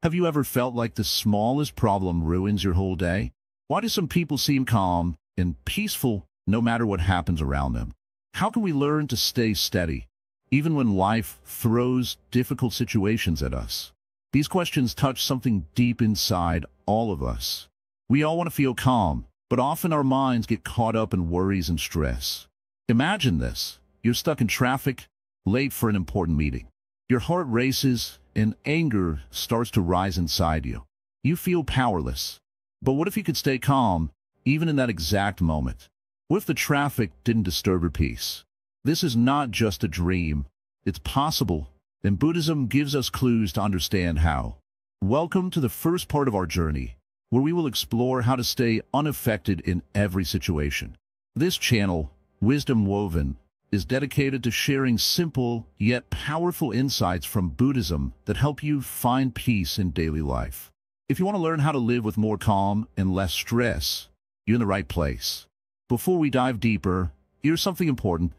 Have you ever felt like the smallest problem ruins your whole day? Why do some people seem calm and peaceful no matter what happens around them? How can we learn to stay steady, even when life throws difficult situations at us? These questions touch something deep inside all of us. We all want to feel calm, but often our minds get caught up in worries and stress. Imagine this. You're stuck in traffic, late for an important meeting. Your heart races and anger starts to rise inside you. You feel powerless. But what if you could stay calm, even in that exact moment? What if the traffic didn't disturb your peace? This is not just a dream. It's possible, and Buddhism gives us clues to understand how. Welcome to the first part of our journey, where we will explore how to stay unaffected in every situation. This channel, Wisdom Woven, is dedicated to sharing simple yet powerful insights from Buddhism that help you find peace in daily life. If you want to learn how to live with more calm and less stress, you're in the right place. Before we dive deeper, here's something important.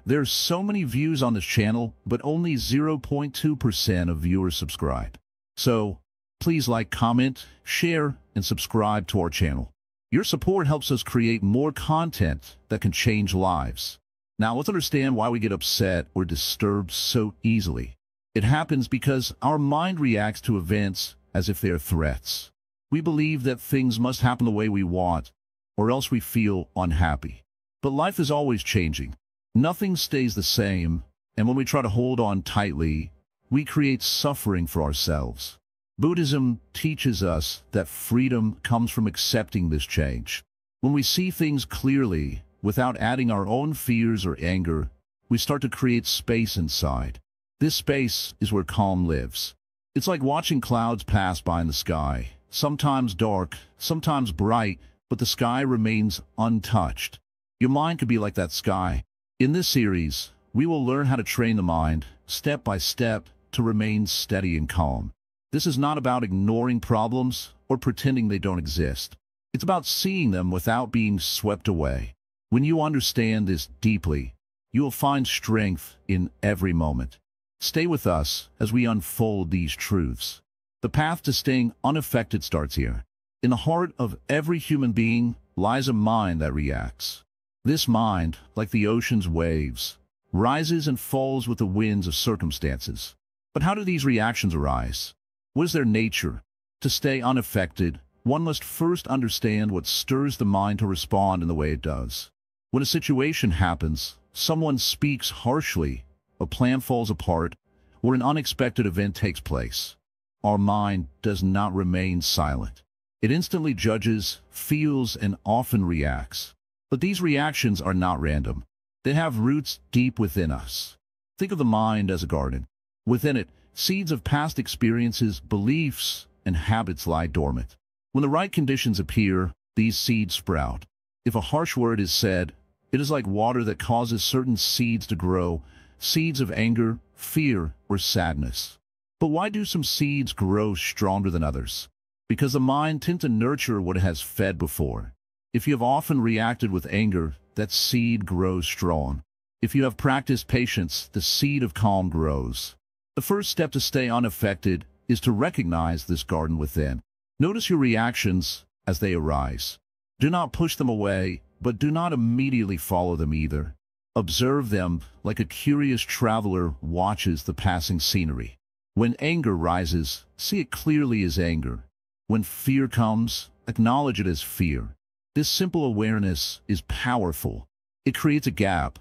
There's so many views on this channel, but only 0.2% of viewers subscribe. So, please like, comment, share, and subscribe to our channel. Your support helps us create more content that can change lives. Now, let's understand why we get upset or disturbed so easily. It happens because our mind reacts to events as if they're threats. We believe that things must happen the way we want, or else we feel unhappy. But life is always changing. Nothing stays the same, and when we try to hold on tightly, we create suffering for ourselves. Buddhism teaches us that freedom comes from accepting this change. When we see things clearly, without adding our own fears or anger, we start to create space inside. This space is where calm lives. It's like watching clouds pass by in the sky, sometimes dark, sometimes bright, but the sky remains untouched. Your mind could be like that sky. In this series, we will learn how to train the mind, step by step, to remain steady and calm. This is not about ignoring problems or pretending they don't exist. It's about seeing them without being swept away. When you understand this deeply, you will find strength in every moment. Stay with us as we unfold these truths. The path to staying unaffected starts here. In the heart of every human being lies a mind that reacts. This mind, like the ocean's waves, rises and falls with the winds of circumstances. But how do these reactions arise? What is their nature? To stay unaffected, one must first understand what stirs the mind to respond in the way it does. When a situation happens, someone speaks harshly, a plan falls apart, or an unexpected event takes place, our mind does not remain silent. It instantly judges, feels, and often reacts. But these reactions are not random. They have roots deep within us. Think of the mind as a garden. Within it, seeds of past experiences, beliefs, and habits lie dormant. When the right conditions appear, these seeds sprout. If a harsh word is said, it is like water that causes certain seeds to grow, seeds of anger, fear, or sadness. But why do some seeds grow stronger than others? Because the mind tends to nurture what it has fed before. If you have often reacted with anger, that seed grows strong. If you have practiced patience, the seed of calm grows. The first step to stay unaffected is to recognize this garden within. Notice your reactions as they arise. Do not push them away, but do not immediately follow them either. Observe them like a curious traveler watches the passing scenery. When anger rises, see it clearly as anger. When fear comes, acknowledge it as fear. This simple awareness is powerful. It creates a gap,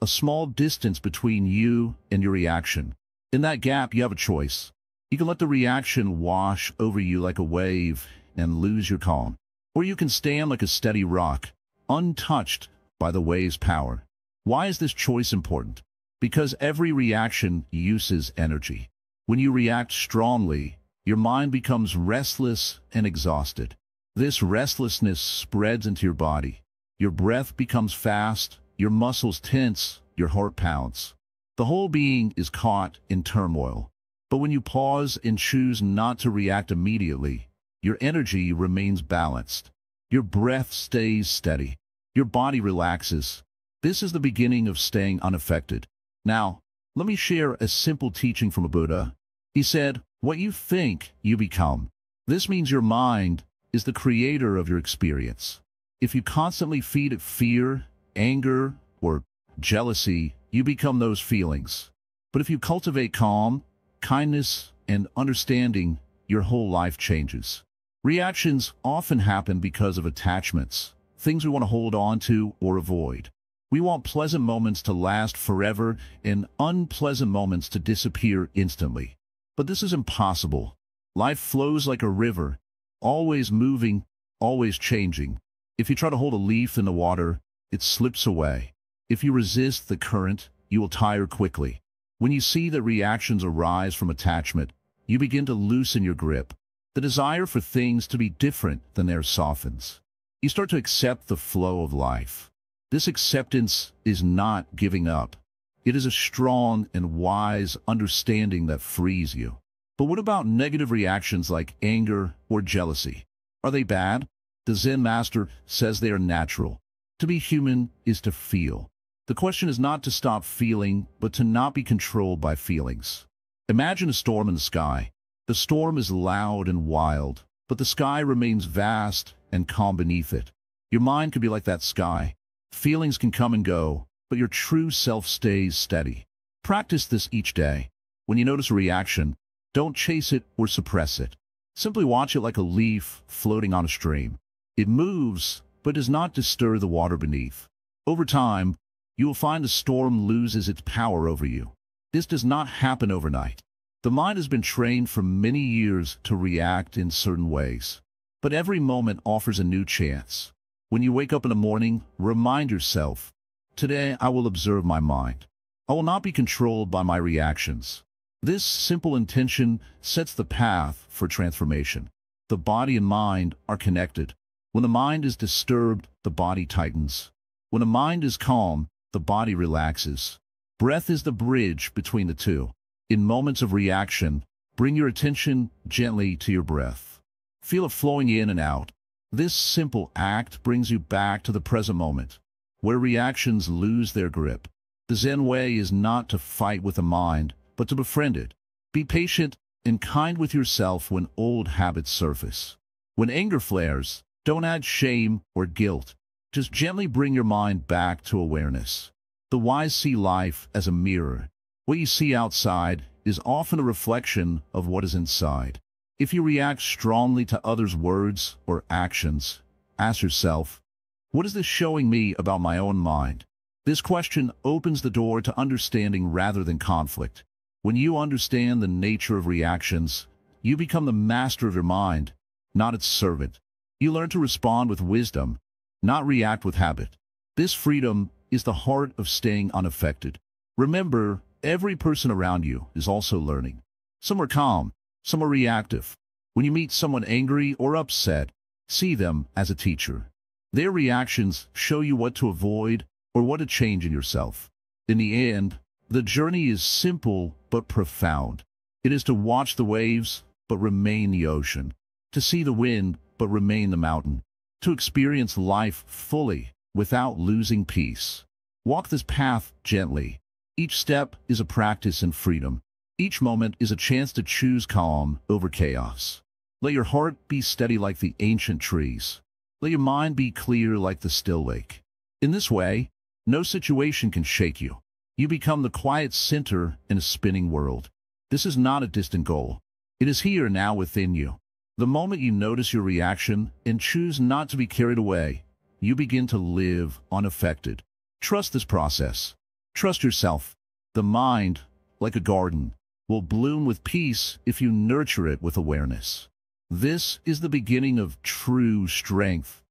a small distance between you and your reaction. In that gap, you have a choice. You can let the reaction wash over you like a wave and lose your calm. Or you can stand like a steady rock, untouched by the wave's power. Why is this choice important? Because every reaction uses energy. When you react strongly, your mind becomes restless and exhausted. This restlessness spreads into your body. Your breath becomes fast, your muscles tense, your heart pounds. The whole being is caught in turmoil. But when you pause and choose not to react immediately, your energy remains balanced. Your breath stays steady. Your body relaxes. This is the beginning of staying unaffected. Now, let me share a simple teaching from a Buddha. He said, What you think, you become. This means your mind is the creator of your experience. If you constantly feed it fear, anger, or jealousy, you become those feelings. But if you cultivate calm, kindness, and understanding, your whole life changes. Reactions often happen because of attachments, things we want to hold on to or avoid. We want pleasant moments to last forever and unpleasant moments to disappear instantly. But this is impossible. Life flows like a river, always moving, always changing. If you try to hold a leaf in the water, it slips away. If you resist the current, you will tire quickly. When you see that reactions arise from attachment, you begin to loosen your grip. The desire for things to be different than theirs softens. You start to accept the flow of life. This acceptance is not giving up. It is a strong and wise understanding that frees you. But what about negative reactions like anger or jealousy? Are they bad? The Zen master says they are natural. To be human is to feel. The question is not to stop feeling, but to not be controlled by feelings. Imagine a storm in the sky. The storm is loud and wild, but the sky remains vast and calm beneath it. Your mind could be like that sky. Feelings can come and go, but your true self stays steady. Practice this each day. When you notice a reaction, don't chase it or suppress it. Simply watch it like a leaf floating on a stream. It moves, but does not disturb the water beneath. Over time, you will find the storm loses its power over you. This does not happen overnight. The mind has been trained for many years to react in certain ways. But every moment offers a new chance. When you wake up in the morning, remind yourself, today I will observe my mind. I will not be controlled by my reactions. This simple intention sets the path for transformation. The body and mind are connected. When the mind is disturbed, the body tightens. When the mind is calm, the body relaxes. Breath is the bridge between the two. In moments of reaction, bring your attention gently to your breath. Feel it flowing in and out. This simple act brings you back to the present moment, where reactions lose their grip. The Zen way is not to fight with the mind, but to befriend it. Be patient and kind with yourself when old habits surface. When anger flares, don't add shame or guilt. Just gently bring your mind back to awareness. The wise see life as a mirror. What you see outside is often a reflection of what is inside. If you react strongly to others' words or actions, ask yourself, what is this showing me about my own mind? This question opens the door to understanding rather than conflict. When you understand the nature of reactions, you become the master of your mind, not its servant. You learn to respond with wisdom, not react with habit. This freedom is the heart of staying unaffected. Remember, every person around you is also learning. Some are calm, some are reactive. When you meet someone angry or upset, see them as a teacher. Their reactions show you what to avoid or what to change in yourself. In the end, the journey is simple but profound. It is to watch the waves but remain the ocean, to see the wind but remain the mountain, to experience life fully without losing peace. Walk this path gently. Each step is a practice in freedom. Each moment is a chance to choose calm over chaos. Let your heart be steady like the ancient trees. Let your mind be clear like the still lake. In this way, no situation can shake you. You become the quiet center in a spinning world. This is not a distant goal. It is here now within you. The moment you notice your reaction and choose not to be carried away, you begin to live unaffected. Trust this process. Trust yourself. The mind, like a garden, will bloom with peace if you nurture it with awareness. This is the beginning of true strength,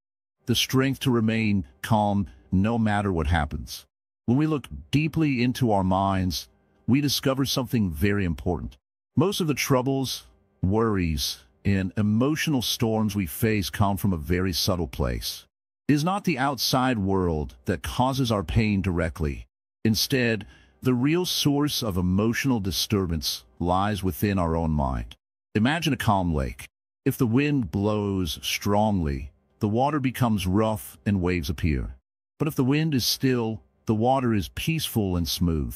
the strength to remain calm no matter what happens. When we look deeply into our minds, we discover something very important. Most of the troubles, worries, and emotional storms we face come from a very subtle place. It is not the outside world that causes our pain directly. Instead, the real source of emotional disturbance lies within our own mind. Imagine a calm lake. If the wind blows strongly, the water becomes rough and waves appear. But if the wind is still, the water is peaceful and smooth.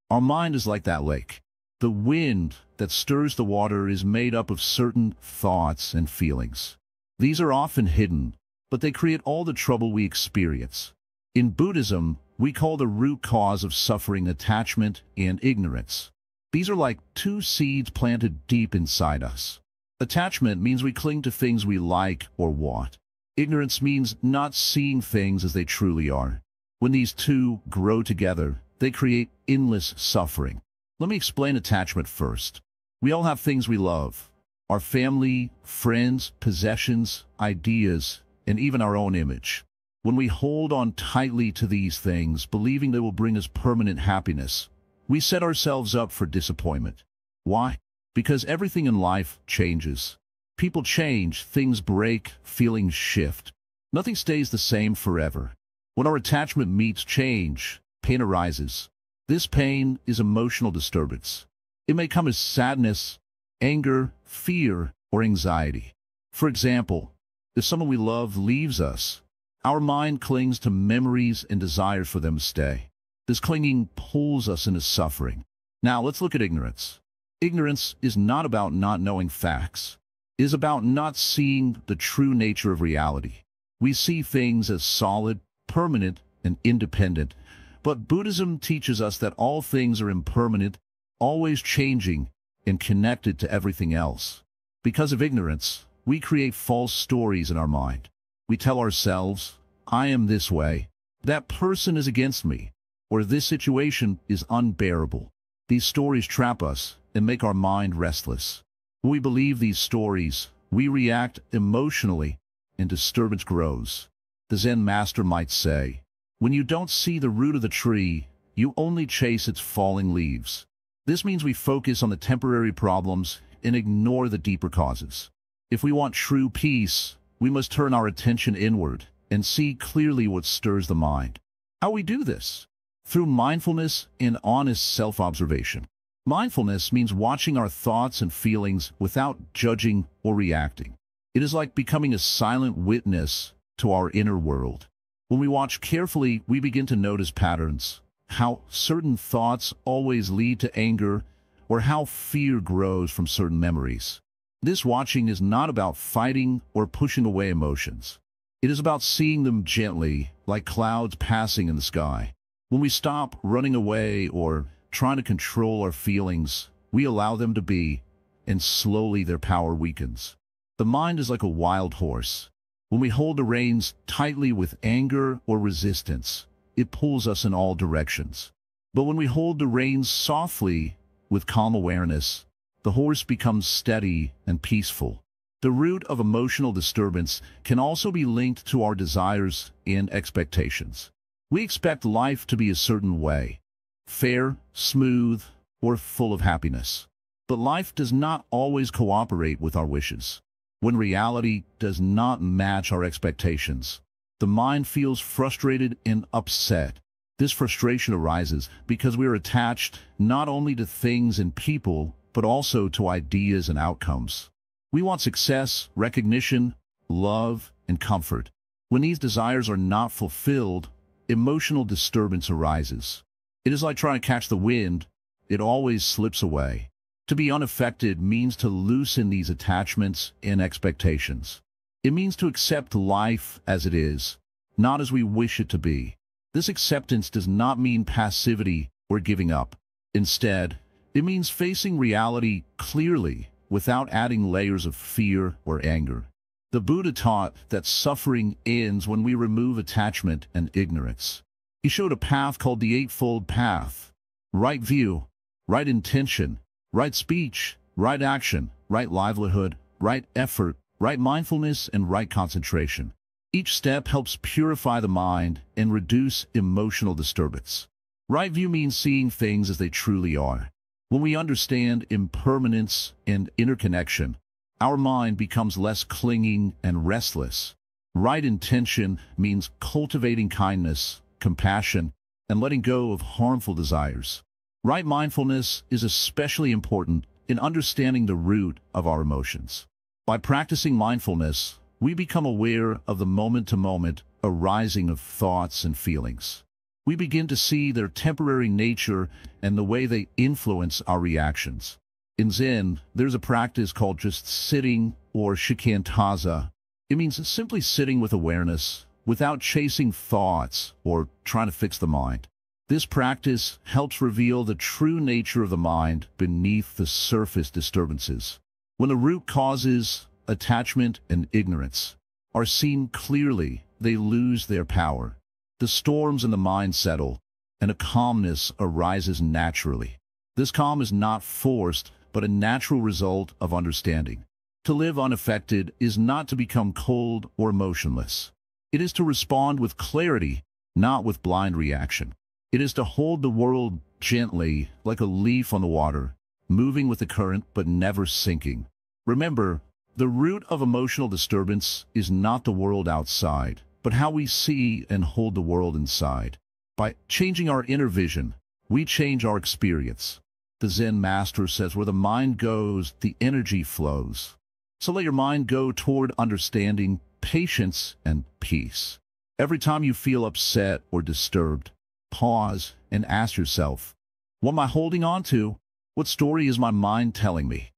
Our mind is like that lake. The wind that stirs the water is made up of certain thoughts and feelings. These are often hidden, but they create all the trouble we experience. In Buddhism, we call the root cause of suffering attachment and ignorance. These are like two seeds planted deep inside us. Attachment means we cling to things we like or want. Ignorance means not seeing things as they truly are. When these two grow together, they create endless suffering. Let me explain attachment first. We all have things we love. Our family, friends, possessions, ideas, and even our own image. When we hold on tightly to these things, believing they will bring us permanent happiness, we set ourselves up for disappointment. Why? Because everything in life changes. People change, things break, feelings shift. Nothing stays the same forever. When our attachment meets change, pain arises. This pain is emotional disturbance. It may come as sadness, anger, fear, or anxiety. For example, if someone we love leaves us, our mind clings to memories and desires for them to stay. This clinging pulls us into suffering. Now let's look at ignorance. Ignorance is not about not knowing facts. It is about not seeing the true nature of reality. We see things as solid, permanent, and independent. But Buddhism teaches us that all things are impermanent, always changing, and connected to everything else. Because of ignorance, we create false stories in our mind. We tell ourselves, I am this way, that person is against me, or this situation is unbearable. These stories trap us and make our mind restless. When we believe these stories, we react emotionally, and disturbance grows. The Zen master might say, when you don't see the root of the tree, you only chase its falling leaves. This means we focus on the temporary problems and ignore the deeper causes. If we want true peace, we must turn our attention inward and see clearly what stirs the mind. How we do this? Through mindfulness and honest self-observation. Mindfulness means watching our thoughts and feelings without judging or reacting. It is like becoming a silent witness to our inner world. When we watch carefully, we begin to notice patterns, how certain thoughts always lead to anger, or how fear grows from certain memories. This watching is not about fighting or pushing away emotions. It is about seeing them gently, like clouds passing in the sky. When we stop running away or trying to control our feelings, we allow them to be, and slowly their power weakens. The mind is like a wild horse. When we hold the reins tightly with anger or resistance, it pulls us in all directions. But when we hold the reins softly, with calm awareness, the horse becomes steady and peaceful. The root of emotional disturbance can also be linked to our desires and expectations. We expect life to be a certain way, fair, smooth, or full of happiness. But life does not always cooperate with our wishes. When reality does not match our expectations, the mind feels frustrated and upset. This frustration arises because we are attached not only to things and people, but also to ideas and outcomes. We want success, recognition, love, and comfort. When these desires are not fulfilled, emotional disturbance arises. It is like trying to catch the wind. It always slips away. To be unaffected means to loosen these attachments and expectations. It means to accept life as it is, not as we wish it to be. This acceptance does not mean passivity or giving up. Instead, it means facing reality clearly without adding layers of fear or anger. The Buddha taught that suffering ends when we remove attachment and ignorance. He showed a path called the Eightfold Path: right view, right intention, right speech, right action, right livelihood, right effort, right mindfulness, and right concentration. Each step helps purify the mind and reduce emotional disturbance. Right view means seeing things as they truly are. When we understand impermanence and interconnection, our mind becomes less clinging and restless. Right intention means cultivating kindness, compassion, and letting go of harmful desires. Right mindfulness is especially important in understanding the root of our emotions. By practicing mindfulness, we become aware of the moment-to-moment arising of thoughts and feelings. we begin to see their temporary nature and the way they influence our reactions. In Zen, there's a practice called just sitting, or shikantaza. It means simply sitting with awareness, without chasing thoughts or trying to fix the mind. This practice helps reveal the true nature of the mind beneath the surface disturbances. When the root causes, attachment and ignorance, are seen clearly, they lose their power. The storms in the mind settle, and a calmness arises naturally. This calm is not forced, but a natural result of understanding. To live unaffected is not to become cold or motionless. It is to respond with clarity, not with blind reaction. It is to hold the world gently, like a leaf on the water, moving with the current but never sinking. Remember, the root of emotional disturbance is not the world outside, but how we see and hold the world inside. By changing our inner vision, we change our experience. The Zen master says where the mind goes, the energy flows. So let your mind go toward understanding, patience, and peace. Every time you feel upset or disturbed, pause and ask yourself, what am I holding on to? What story is my mind telling me?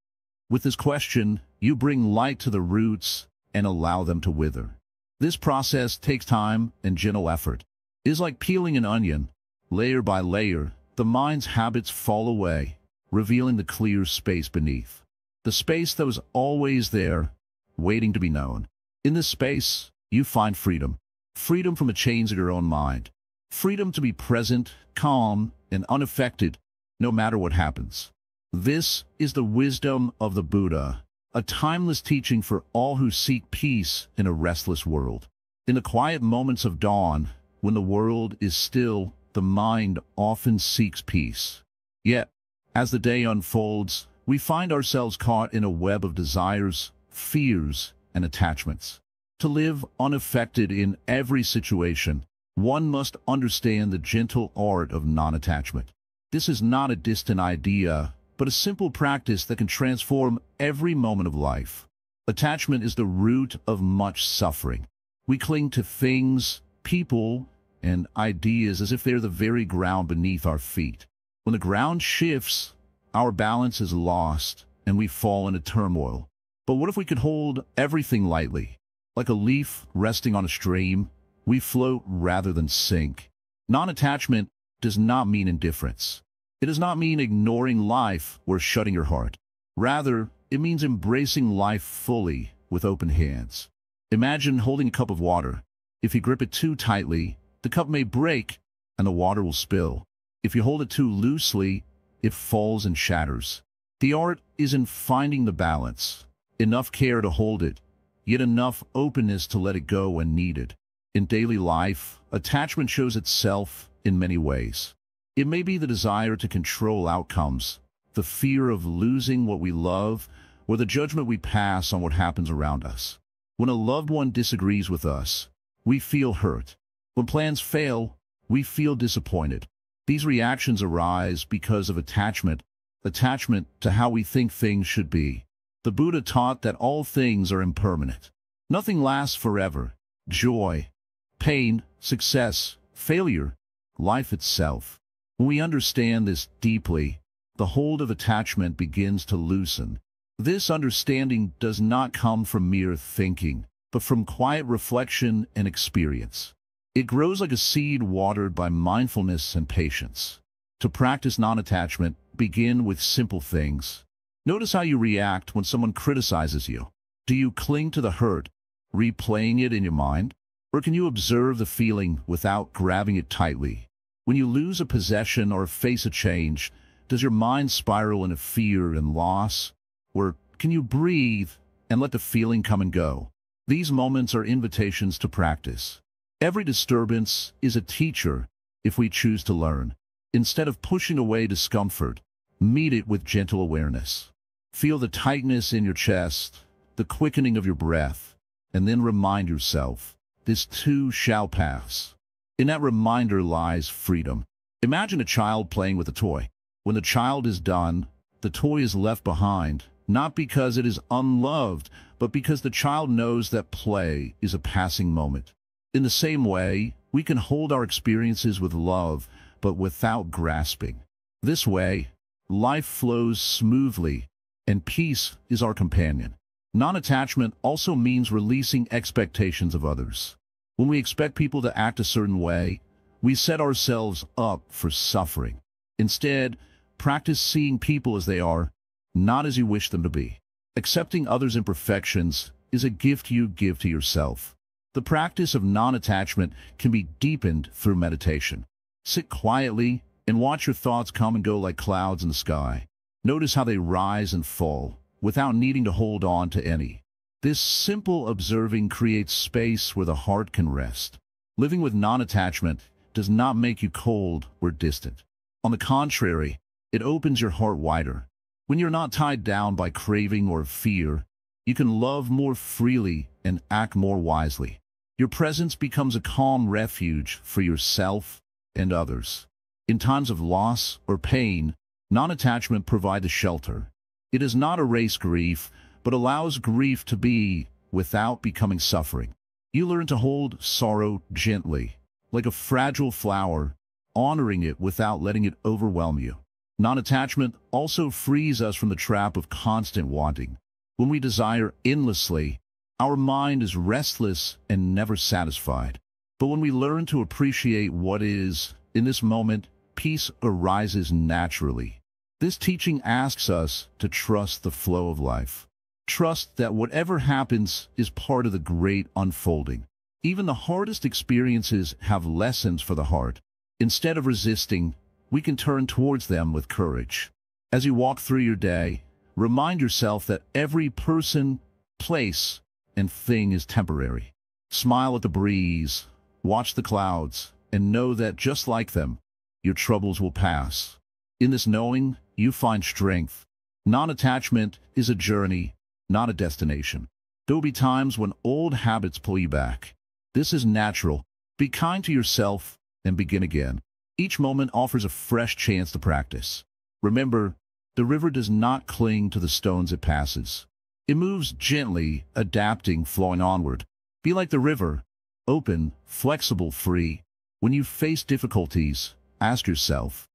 With this question, you bring light to the roots and allow them to wither. This process takes time and gentle effort. It is like peeling an onion. Layer by layer, the mind's habits fall away, revealing the clear space beneath. The space that was always there, waiting to be known. In this space, you find freedom. Freedom from the chains of your own mind. Freedom to be present, calm, and unaffected, no matter what happens. This is the wisdom of the Buddha, a timeless teaching for all who seek peace in a restless world. In the quiet moments of dawn, when the world is still, the mind often seeks peace. Yet, as the day unfolds, we find ourselves caught in a web of desires, fears, and attachments. To live unaffected in every situation, one must understand the gentle art of non-attachment. This is not a distant idea, but a simple practice that can transform every moment of life. Attachment is the root of much suffering. We cling to things, people, and ideas as if they're the very ground beneath our feet. When the ground shifts, our balance is lost, and we fall into turmoil. But what if we could hold everything lightly? Like a leaf resting on a stream, we float rather than sink. Non-attachment does not mean indifference. It does not mean ignoring life or shutting your heart. Rather, it means embracing life fully with open hands. Imagine holding a cup of water. If you grip it too tightly, the cup may break and the water will spill. If you hold it too loosely, it falls and shatters. The art is in finding the balance. Enough care to hold it, yet enough openness to let it go when needed. In daily life, attachment shows itself in many ways. It may be the desire to control outcomes, the fear of losing what we love, or the judgment we pass on what happens around us. When a loved one disagrees with us, we feel hurt. When plans fail, we feel disappointed. These reactions arise because of attachment to how we think things should be. The Buddha taught that all things are impermanent. Nothing lasts forever. Joy, pain, success, failure, life itself. When we understand this deeply, the hold of attachment begins to loosen. This understanding does not come from mere thinking, but from quiet reflection and experience. It grows like a seed watered by mindfulness and patience. To practice non-attachment, begin with simple things. Notice how you react when someone criticizes you. Do you cling to the hurt, replaying it in your mind? Or can you observe the feeling without grabbing it tightly? When you lose a possession or face a change, does your mind spiral into fear and loss? Or can you breathe and let the feeling come and go? These moments are invitations to practice. Every disturbance is a teacher if we choose to learn. Instead of pushing away discomfort, meet it with gentle awareness. Feel the tightness in your chest, the quickening of your breath, and then remind yourself, this too shall pass. In that reminder lies freedom. Imagine a child playing with a toy. When the child is done, the toy is left behind, not because it is unloved, but because the child knows that play is a passing moment. In the same way, We can hold our experiences with love, but without grasping. This way, life flows smoothly, and peace is our companion. Non-attachment also means releasing expectations of others. When we expect people to act a certain way, we set ourselves up for suffering. Instead, practice seeing people as they are, not as you wish them to be. Accepting others' imperfections is a gift you give to yourself. The practice of non-attachment can be deepened through meditation. Sit quietly and watch your thoughts come and go like clouds in the sky. Notice how they rise and fall, without needing to hold on to any. This simple observing creates space where the heart can rest. Living with non-attachment does not make you cold or distant. On the contrary, it opens your heart wider. When you're not tied down by craving or fear, you can love more freely and act more wisely. Your presence becomes a calm refuge for yourself and others. In times of loss or pain, non-attachment provides a shelter. It does not erase grief, but allows grief to be without becoming suffering. You learn to hold sorrow gently, like a fragile flower, honoring it without letting it overwhelm you. Non-attachment also frees us from the trap of constant wanting. When we desire endlessly, our mind is restless and never satisfied. But when we learn to appreciate what is, in this moment, peace arises naturally. This teaching asks us to trust the flow of life. Trust that whatever happens is part of the great unfolding. Even the hardest experiences have lessons for the heart. Instead of resisting, we can turn towards them with courage. As you walk through your day, remind yourself that every person, place, and thing is temporary. Smile at the breeze, watch the clouds, and know that just like them, your troubles will pass. In this knowing, you find strength. Non-attachment is a journey, not a destination. There will be times when old habits pull you back. This is natural. Be kind to yourself and begin again. Each moment offers a fresh chance to practice. Remember, the river does not cling to the stones it passes. It moves gently, adapting, flowing onward. Be like the river, open, flexible, free. When you face difficulties, ask yourself,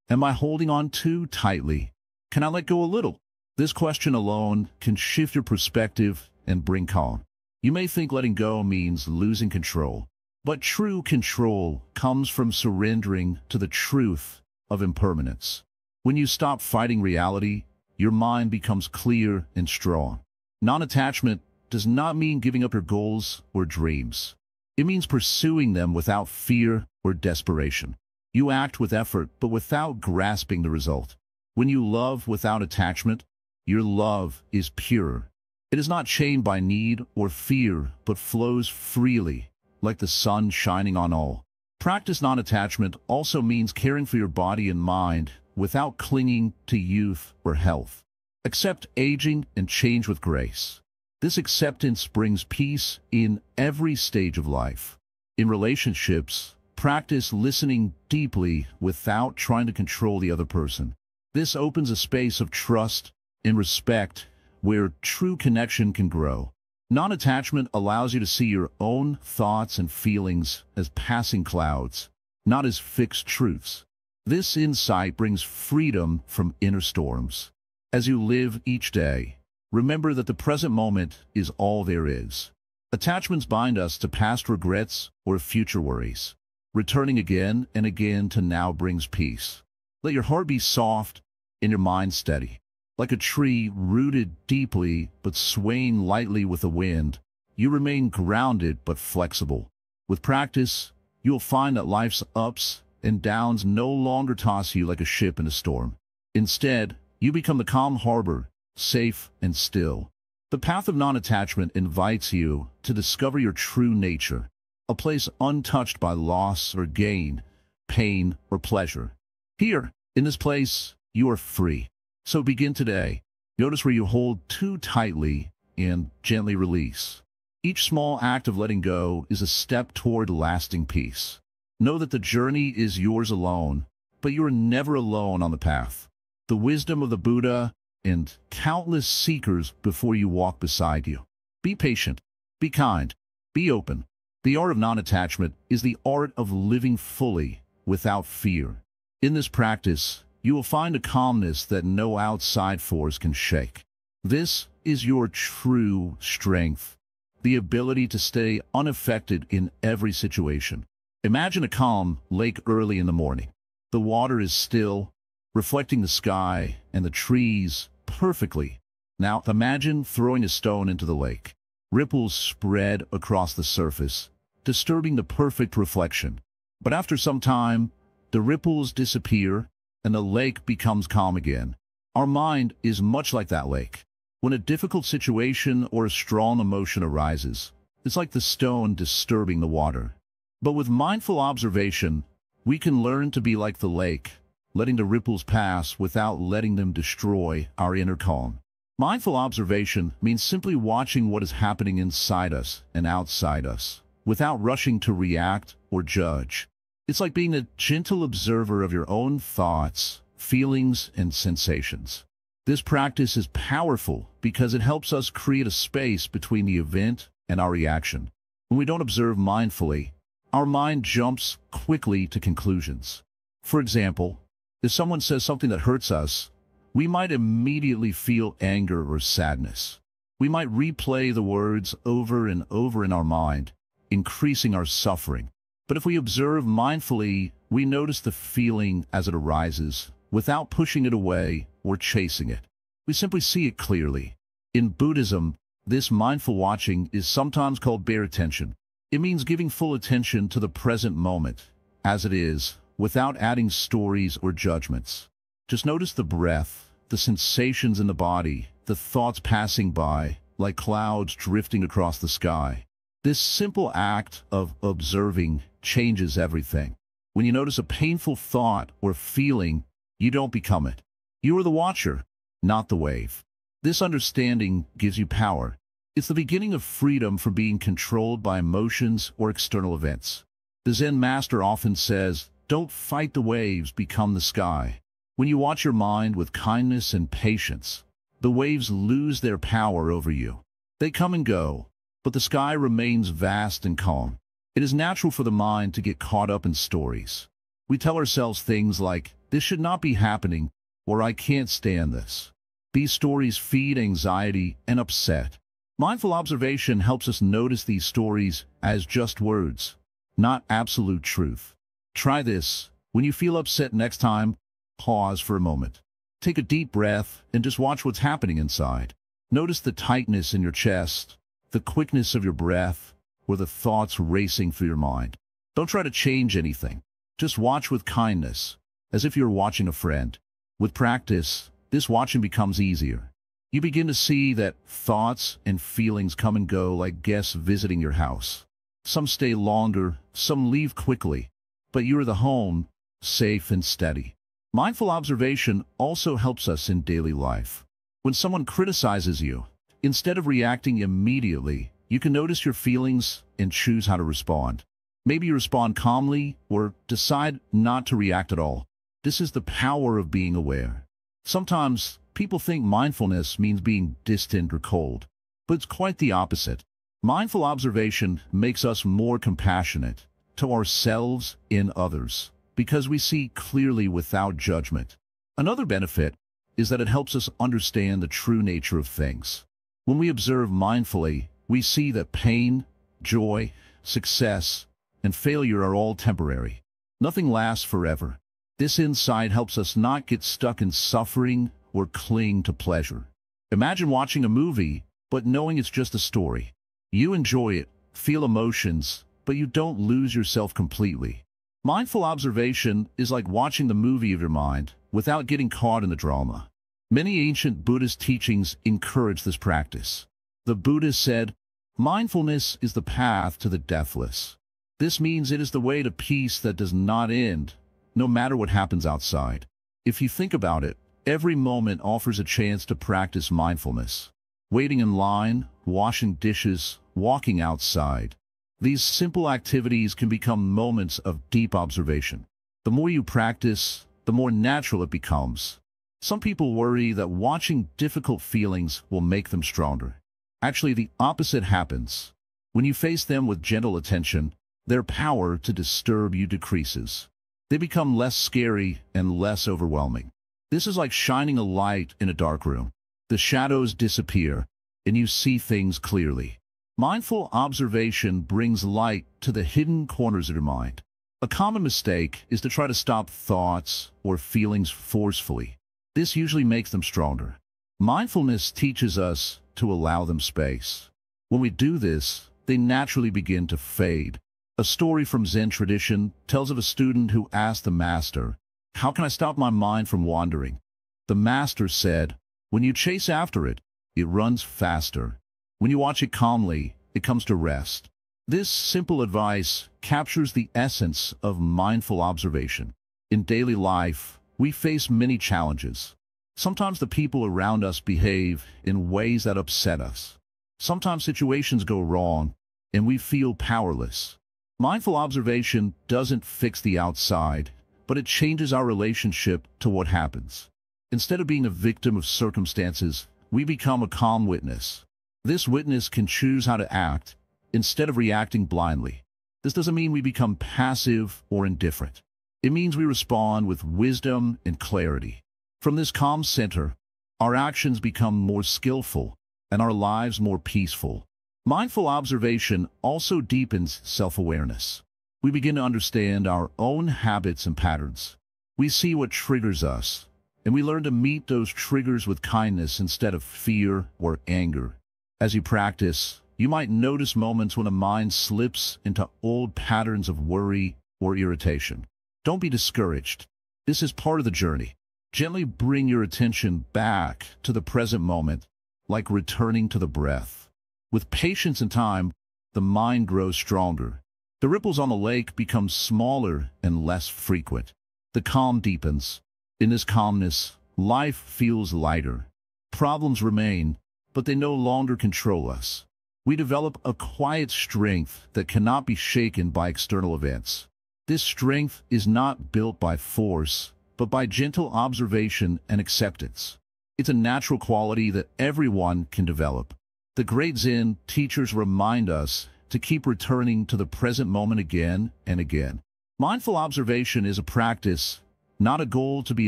am I holding on too tightly? Can I let go a little? This question alone can shift your perspective and bring calm. You may think letting go means losing control, but true control comes from surrendering to the truth of impermanence. When you stop fighting reality, your mind becomes clear and strong. Non-attachment does not mean giving up your goals or dreams. It means pursuing them without fear or desperation. You act with effort, but without grasping the result. When you love without attachment, your love is pure. It is not chained by need or fear, but flows freely, like the sun shining on all. Practice non-attachment also means caring for your body and mind without clinging to youth or health. Accept aging and change with grace. This acceptance brings peace in every stage of life. In relationships, practice listening deeply without trying to control the other person. This opens a space of trust and respect where true connection can grow. Non-attachment allows you to see your own thoughts and feelings as passing clouds, not as fixed truths. This insight brings freedom from inner storms. As you live each day, remember that the present moment is all there is. Attachments bind us to past regrets or future worries. Returning again and again to now brings peace. Let your heart be soft and your mind steady. Like a tree rooted deeply but swaying lightly with the wind, you remain grounded but flexible. With practice, you'll find that life's ups and downs no longer toss you like a ship in a storm. Instead, you become the calm harbor, safe and still. The path of non-attachment invites you to discover your true nature, a place untouched by loss or gain, pain or pleasure. Here, in this place, you are free. So begin today. Notice where you hold too tightly and gently release. Each small act of letting go is a step toward lasting peace. Know that the journey is yours alone, but you are never alone on the path. The wisdom of the Buddha and countless seekers before you walk beside you. Be patient, be kind, be open. The art of non-attachment is the art of living fully without fear. In this practice, you will find a calmness that no outside force can shake. This is your true strength, the ability to stay unaffected in every situation. Imagine a calm lake early in the morning. The water is still, reflecting the sky and the trees perfectly. Now imagine throwing a stone into the lake. Ripples spread across the surface, disturbing the perfect reflection. But after some time, the ripples disappear and the lake becomes calm again. Our mind is much like that lake. When a difficult situation or a strong emotion arises, it's like the stone disturbing the water. But with mindful observation, we can learn to be like the lake, letting the ripples pass without letting them destroy our inner calm. Mindful observation means simply watching what is happening inside us and outside us, without rushing to react or judge. It's like being a gentle observer of your own thoughts, feelings, and sensations. This practice is powerful because it helps us create a space between the event and our reaction. When we don't observe mindfully, our mind jumps quickly to conclusions. For example, if someone says something that hurts us, we might immediately feel anger or sadness. We might replay the words over and over in our mind, increasing our suffering. But if we observe mindfully, we notice the feeling as it arises, without pushing it away or chasing it. We simply see it clearly. In Buddhism, this mindful watching is sometimes called bare attention. It means giving full attention to the present moment, as it is, without adding stories or judgments. Just notice the breath, the sensations in the body, the thoughts passing by, like clouds drifting across the sky. This simple act of observing changes everything. When you notice a painful thought or feeling, you don't become it. You are the watcher, not the wave. This understanding gives you power. It's the beginning of freedom from being controlled by emotions or external events. The Zen master often says, "Don't fight the waves, become the sky." When you watch your mind with kindness and patience, the waves lose their power over you. They come and go, but the sky remains vast and calm. It is natural for the mind to get caught up in stories. We tell ourselves things like, "This should not be happening," or "I can't stand this." These stories feed anxiety and upset. Mindful observation helps us notice these stories as just words, not absolute truth. Try this. When you feel upset next time, pause for a moment. Take a deep breath and just watch what's happening inside. Notice the tightness in your chest, the quickness of your breath, or the thoughts racing through your mind. Don't try to change anything. Just watch with kindness, as if you're watching a friend. With practice, this watching becomes easier. You begin to see that thoughts and feelings come and go like guests visiting your house. Some stay longer, some leave quickly, but you are the home, safe and steady. Mindful observation also helps us in daily life. When someone criticizes you, instead of reacting immediately, you can notice your feelings and choose how to respond. Maybe you respond calmly or decide not to react at all. This is the power of being aware. Sometimes people think mindfulness means being distant or cold, but it's quite the opposite. Mindful observation makes us more compassionate to ourselves and others because we see clearly without judgment. Another benefit is that it helps us understand the true nature of things. When we observe mindfully, we see that pain, joy, success, and failure are all temporary. Nothing lasts forever. This insight helps us not get stuck in suffering or cling to pleasure. Imagine watching a movie, but knowing it's just a story. You enjoy it, feel emotions, but you don't lose yourself completely. Mindful observation is like watching the movie of your mind without getting caught in the drama. Many ancient Buddhist teachings encourage this practice. The Buddha said, "Mindfulness is the path to the deathless." This means it is the way to peace that does not end, no matter what happens outside. If you think about it, every moment offers a chance to practice mindfulness. Waiting in line, washing dishes, walking outside. These simple activities can become moments of deep observation. The more you practice, the more natural it becomes. Some people worry that watching difficult feelings will make them stronger. Actually, the opposite happens. When you face them with gentle attention, their power to disturb you decreases. They become less scary and less overwhelming. This is like shining a light in a dark room. The shadows disappear, and you see things clearly. Mindful observation brings light to the hidden corners of your mind. A common mistake is to try to stop thoughts or feelings forcefully. This usually makes them stronger. Mindfulness teaches us to allow them space. When we do this, they naturally begin to fade. A story from Zen tradition tells of a student who asked the master, "How can I stop my mind from wandering?" The master said, "When you chase after it, it runs faster. When you watch it calmly, it comes to rest." This simple advice captures the essence of mindful observation. In daily life, we face many challenges. Sometimes the people around us behave in ways that upset us. Sometimes situations go wrong, and we feel powerless. Mindful observation doesn't fix the outside, but it changes our relationship to what happens. Instead of being a victim of circumstances, we become a calm witness. This witness can choose how to act, instead of reacting blindly. This doesn't mean we become passive or indifferent. It means we respond with wisdom and clarity. From this calm center, our actions become more skillful and our lives more peaceful. Mindful observation also deepens self-awareness. We begin to understand our own habits and patterns. We see what triggers us, and we learn to meet those triggers with kindness instead of fear or anger. As you practice, you might notice moments when a mind slips into old patterns of worry or irritation. Don't be discouraged. This is part of the journey. Gently bring your attention back to the present moment, like returning to the breath. With patience and time, the mind grows stronger. The ripples on the lake become smaller and less frequent. The calm deepens. In this calmness, life feels lighter. Problems remain, but they no longer control us. We develop a quiet strength that cannot be shaken by external events. This strength is not built by force, but by gentle observation and acceptance. It's a natural quality that everyone can develop. The great Zen teachers remind us to keep returning to the present moment again and again. Mindful observation is a practice, not a goal to be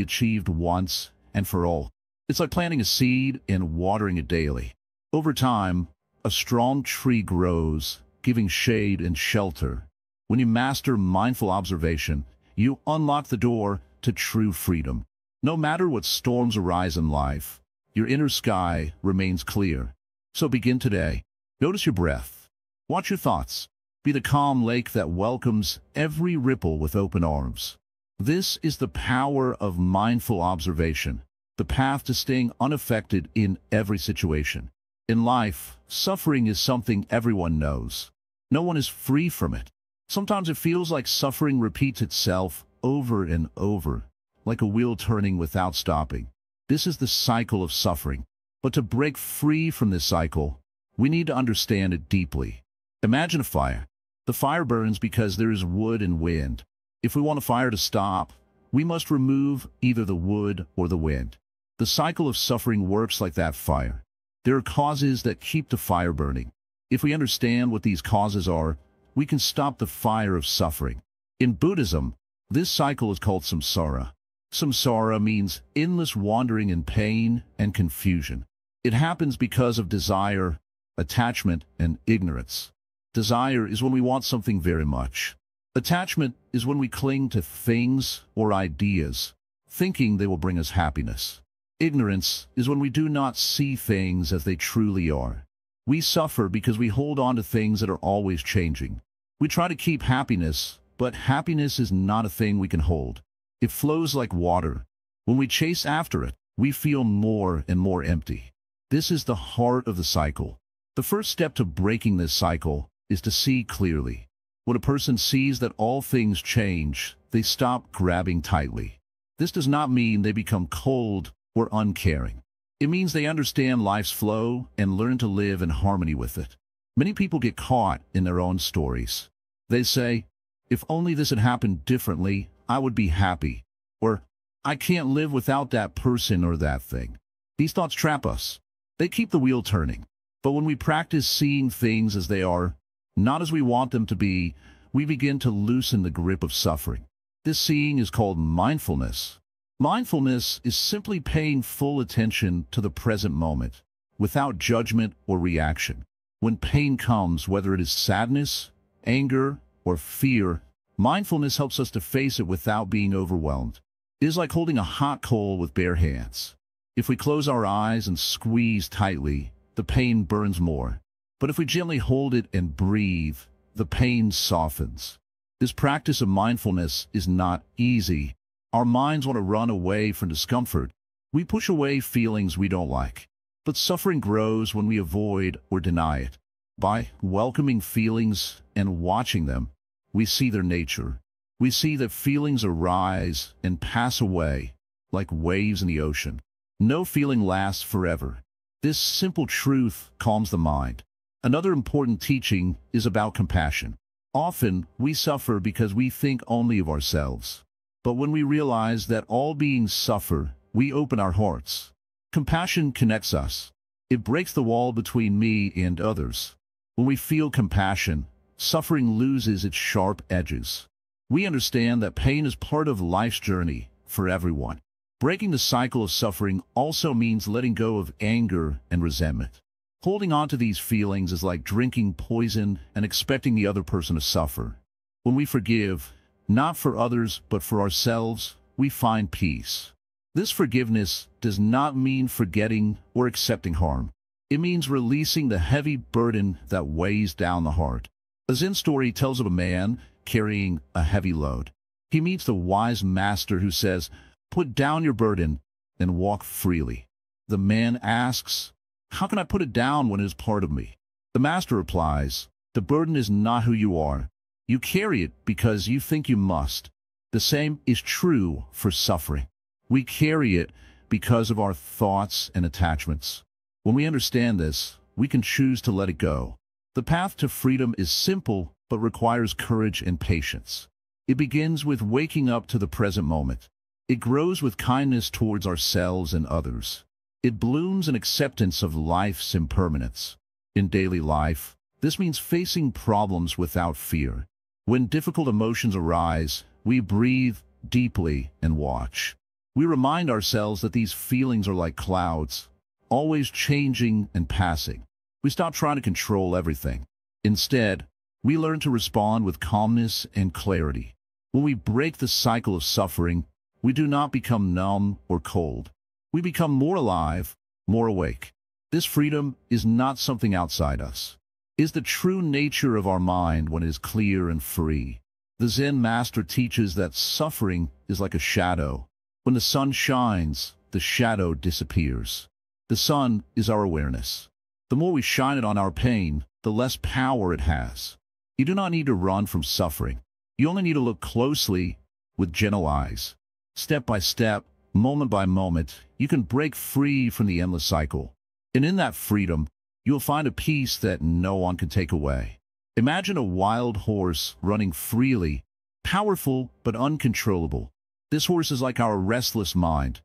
achieved once and for all. It's like planting a seed and watering it daily. Over time, a strong tree grows, giving shade and shelter. When you master mindful observation, you unlock the door to true freedom. No matter what storms arise in life, your inner sky remains clear. So begin today. Notice your breath. Watch your thoughts. Be the calm lake that welcomes every ripple with open arms. This is the power of mindful observation, the path to staying unaffected in every situation. In life, suffering is something everyone knows. No one is free from it. Sometimes it feels like suffering repeats itself over and over, like a wheel turning without stopping. This is the cycle of suffering. But to break free from this cycle, we need to understand it deeply. Imagine a fire. The fire burns because there is wood and wind. If we want a fire to stop, we must remove either the wood or the wind. The cycle of suffering works like that fire. There are causes that keep the fire burning. If we understand what these causes are, we can stop the fire of suffering. In Buddhism, this cycle is called samsara. Samsara means endless wandering in pain and confusion. It happens because of desire, attachment, and ignorance. Desire is when we want something very much. Attachment is when we cling to things or ideas, thinking they will bring us happiness. Ignorance is when we do not see things as they truly are. We suffer because we hold on to things that are always changing. We try to keep happiness, but happiness is not a thing we can hold. It flows like water. When we chase after it, we feel more and more empty. This is the heart of the cycle. The first step to breaking this cycle is to see clearly. When a person sees that all things change, they stop grabbing tightly. This does not mean they become cold or uncaring. It means they understand life's flow and learn to live in harmony with it. Many people get caught in their own stories. They say, "If only this had happened differently, I would be happy." Or, "I can't live without that person or that thing." These thoughts trap us. They keep the wheel turning. But when we practice seeing things as they are, not as we want them to be, we begin to loosen the grip of suffering. This seeing is called mindfulness. Mindfulness is simply paying full attention to the present moment, without judgment or reaction. When pain comes, whether it is sadness, anger, or fear, mindfulness helps us to face it without being overwhelmed. It is like holding a hot coal with bare hands. If we close our eyes and squeeze tightly, the pain burns more. But if we gently hold it and breathe, the pain softens. This practice of mindfulness is not easy. Our minds want to run away from discomfort. We push away feelings we don't like. But suffering grows when we avoid or deny it. By welcoming feelings and watching them, we see their nature. We see that feelings arise and pass away, like waves in the ocean. No feeling lasts forever. This simple truth calms the mind. Another important teaching is about compassion. Often, we suffer because we think only of ourselves. But when we realize that all beings suffer, we open our hearts. Compassion connects us. It breaks the wall between me and others. When we feel compassion, suffering loses its sharp edges. We understand that pain is part of life's journey for everyone. Breaking the cycle of suffering also means letting go of anger and resentment. Holding on to these feelings is like drinking poison and expecting the other person to suffer. When we forgive, not for others but for ourselves, we find peace. This forgiveness does not mean forgetting or accepting harm. It means releasing the heavy burden that weighs down the heart. A Zen story tells of a man carrying a heavy load. He meets the wise master who says, "Put down your burden and walk freely." The man asks, "How can I put it down when it is part of me?" The master replies, "The burden is not who you are. You carry it because you think you must." The same is true for suffering. We carry it because of our thoughts and attachments. When we understand this, we can choose to let it go. The path to freedom is simple but requires courage and patience. It begins with waking up to the present moment. It grows with kindness towards ourselves and others. It blooms in acceptance of life's impermanence. In daily life, this means facing problems without fear. When difficult emotions arise, we breathe deeply and watch. We remind ourselves that these feelings are like clouds, always changing and passing. We stop trying to control everything. Instead, we learn to respond with calmness and clarity. When we break the cycle of suffering, we do not become numb or cold. We become more alive, more awake. This freedom is not something outside us. It is the true nature of our mind when it is clear and free. The Zen master teaches that suffering is like a shadow. When the sun shines, the shadow disappears. The sun is our awareness. The more we shine it on our pain, the less power it has. You do not need to run from suffering. You only need to look closely with gentle eyes. Step by step, moment by moment, you can break free from the endless cycle. And in that freedom, you'll find a peace that no one can take away. Imagine a wild horse running freely, powerful but uncontrollable. This horse is like our restless mind,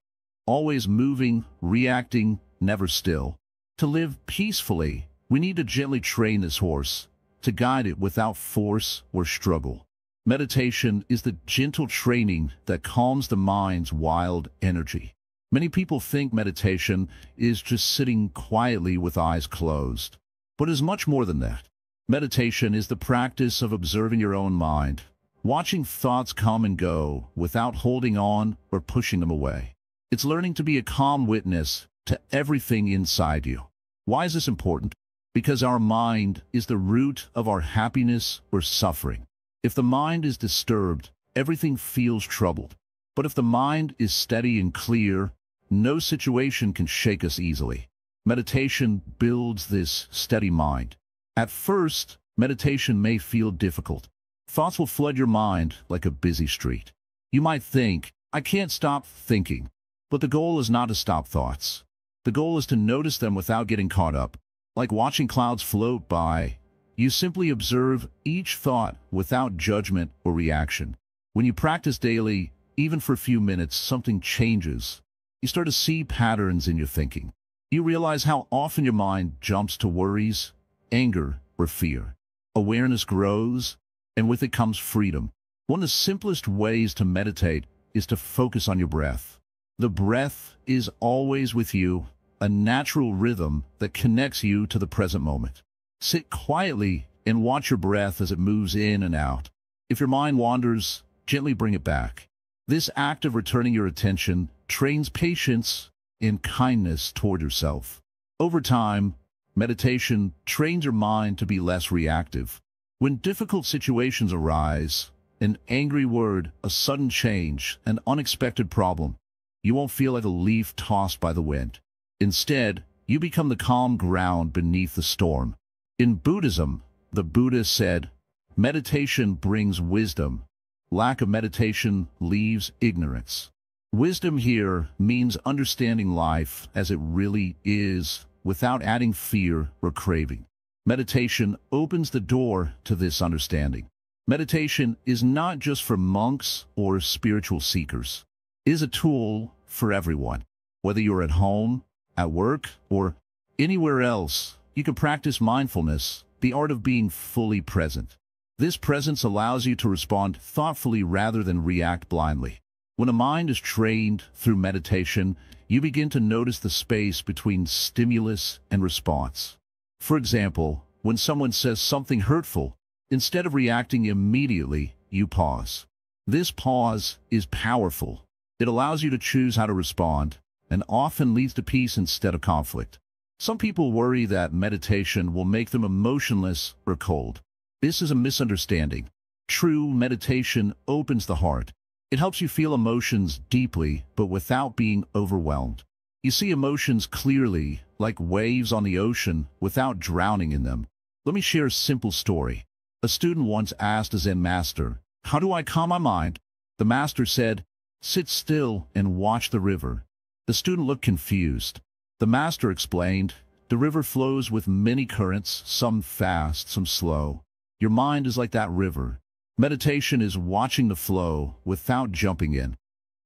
always moving, reacting, never still. To live peacefully, we need to gently train this horse, to guide it without force or struggle. Meditation is the gentle training that calms the mind's wild energy. Many people think meditation is just sitting quietly with eyes closed. But it is much more than that. Meditation is the practice of observing your own mind, watching thoughts come and go without holding on or pushing them away. It's learning to be a calm witness to everything inside you. Why is this important? Because our mind is the root of our happiness or suffering. If the mind is disturbed, everything feels troubled. But if the mind is steady and clear, no situation can shake us easily. Meditation builds this steady mind. At first, meditation may feel difficult. Thoughts will flood your mind like a busy street. You might think, "I can't stop thinking." But the goal is not to stop thoughts. The goal is to notice them without getting caught up. Like watching clouds float by, you simply observe each thought without judgment or reaction. When you practice daily, even for a few minutes, something changes. You start to see patterns in your thinking. You realize how often your mind jumps to worries, anger, or fear. Awareness grows, and with it comes freedom. One of the simplest ways to meditate is to focus on your breath. The breath is always with you, a natural rhythm that connects you to the present moment. Sit quietly and watch your breath as it moves in and out. If your mind wanders, gently bring it back. This act of returning your attention trains patience and kindness toward yourself. Over time, meditation trains your mind to be less reactive. When difficult situations arise, an angry word, a sudden change, an unexpected problem, you won't feel like a leaf tossed by the wind. Instead, you become the calm ground beneath the storm. In Buddhism, the Buddha said, "Meditation brings wisdom. Lack of meditation leaves ignorance." Wisdom here means understanding life as it really is, without adding fear or craving. Meditation opens the door to this understanding. Meditation is not just for monks or spiritual seekers. It is a tool for everyone. Whether you're at home, at work, or anywhere else, you can practice mindfulness, the art of being fully present. This presence allows you to respond thoughtfully rather than react blindly. When a mind is trained through meditation, you begin to notice the space between stimulus and response. For example, when someone says something hurtful, instead of reacting immediately, you pause. This pause is powerful. It allows you to choose how to respond, and often leads to peace instead of conflict. Some people worry that meditation will make them emotionless or cold. This is a misunderstanding. True meditation opens the heart. It helps you feel emotions deeply, but without being overwhelmed. You see emotions clearly, like waves on the ocean, without drowning in them. Let me share a simple story. A student once asked a Zen master, "How do I calm my mind?" The master said, "Sit still and watch the river." The student looked confused. The master explained, "The river flows with many currents, some fast, some slow. Your mind is like that river. Meditation is watching the flow without jumping in."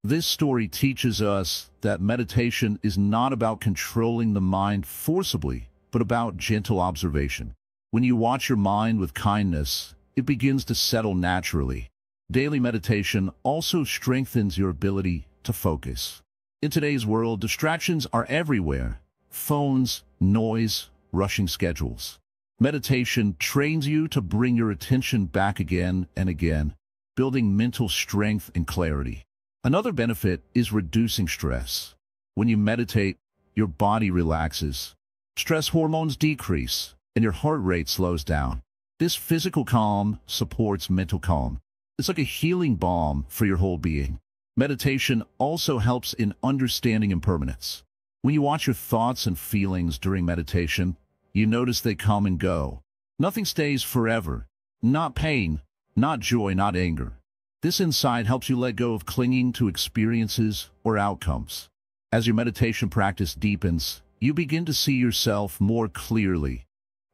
This story teaches us that meditation is not about controlling the mind forcibly, but about gentle observation. When you watch your mind with kindness, it begins to settle naturally. Daily meditation also strengthens your ability to focus. In today's world, distractions are everywhere. Phones, noise, rushing schedules. Meditation trains you to bring your attention back again and again, building mental strength and clarity. Another benefit is reducing stress. When you meditate, your body relaxes. Stress hormones decrease, and your heart rate slows down. This physical calm supports mental calm. It's like a healing balm for your whole being. Meditation also helps in understanding impermanence. When you watch your thoughts and feelings during meditation, you notice they come and go. Nothing stays forever. Not pain, not joy, not anger. This insight helps you let go of clinging to experiences or outcomes. As your meditation practice deepens, you begin to see yourself more clearly,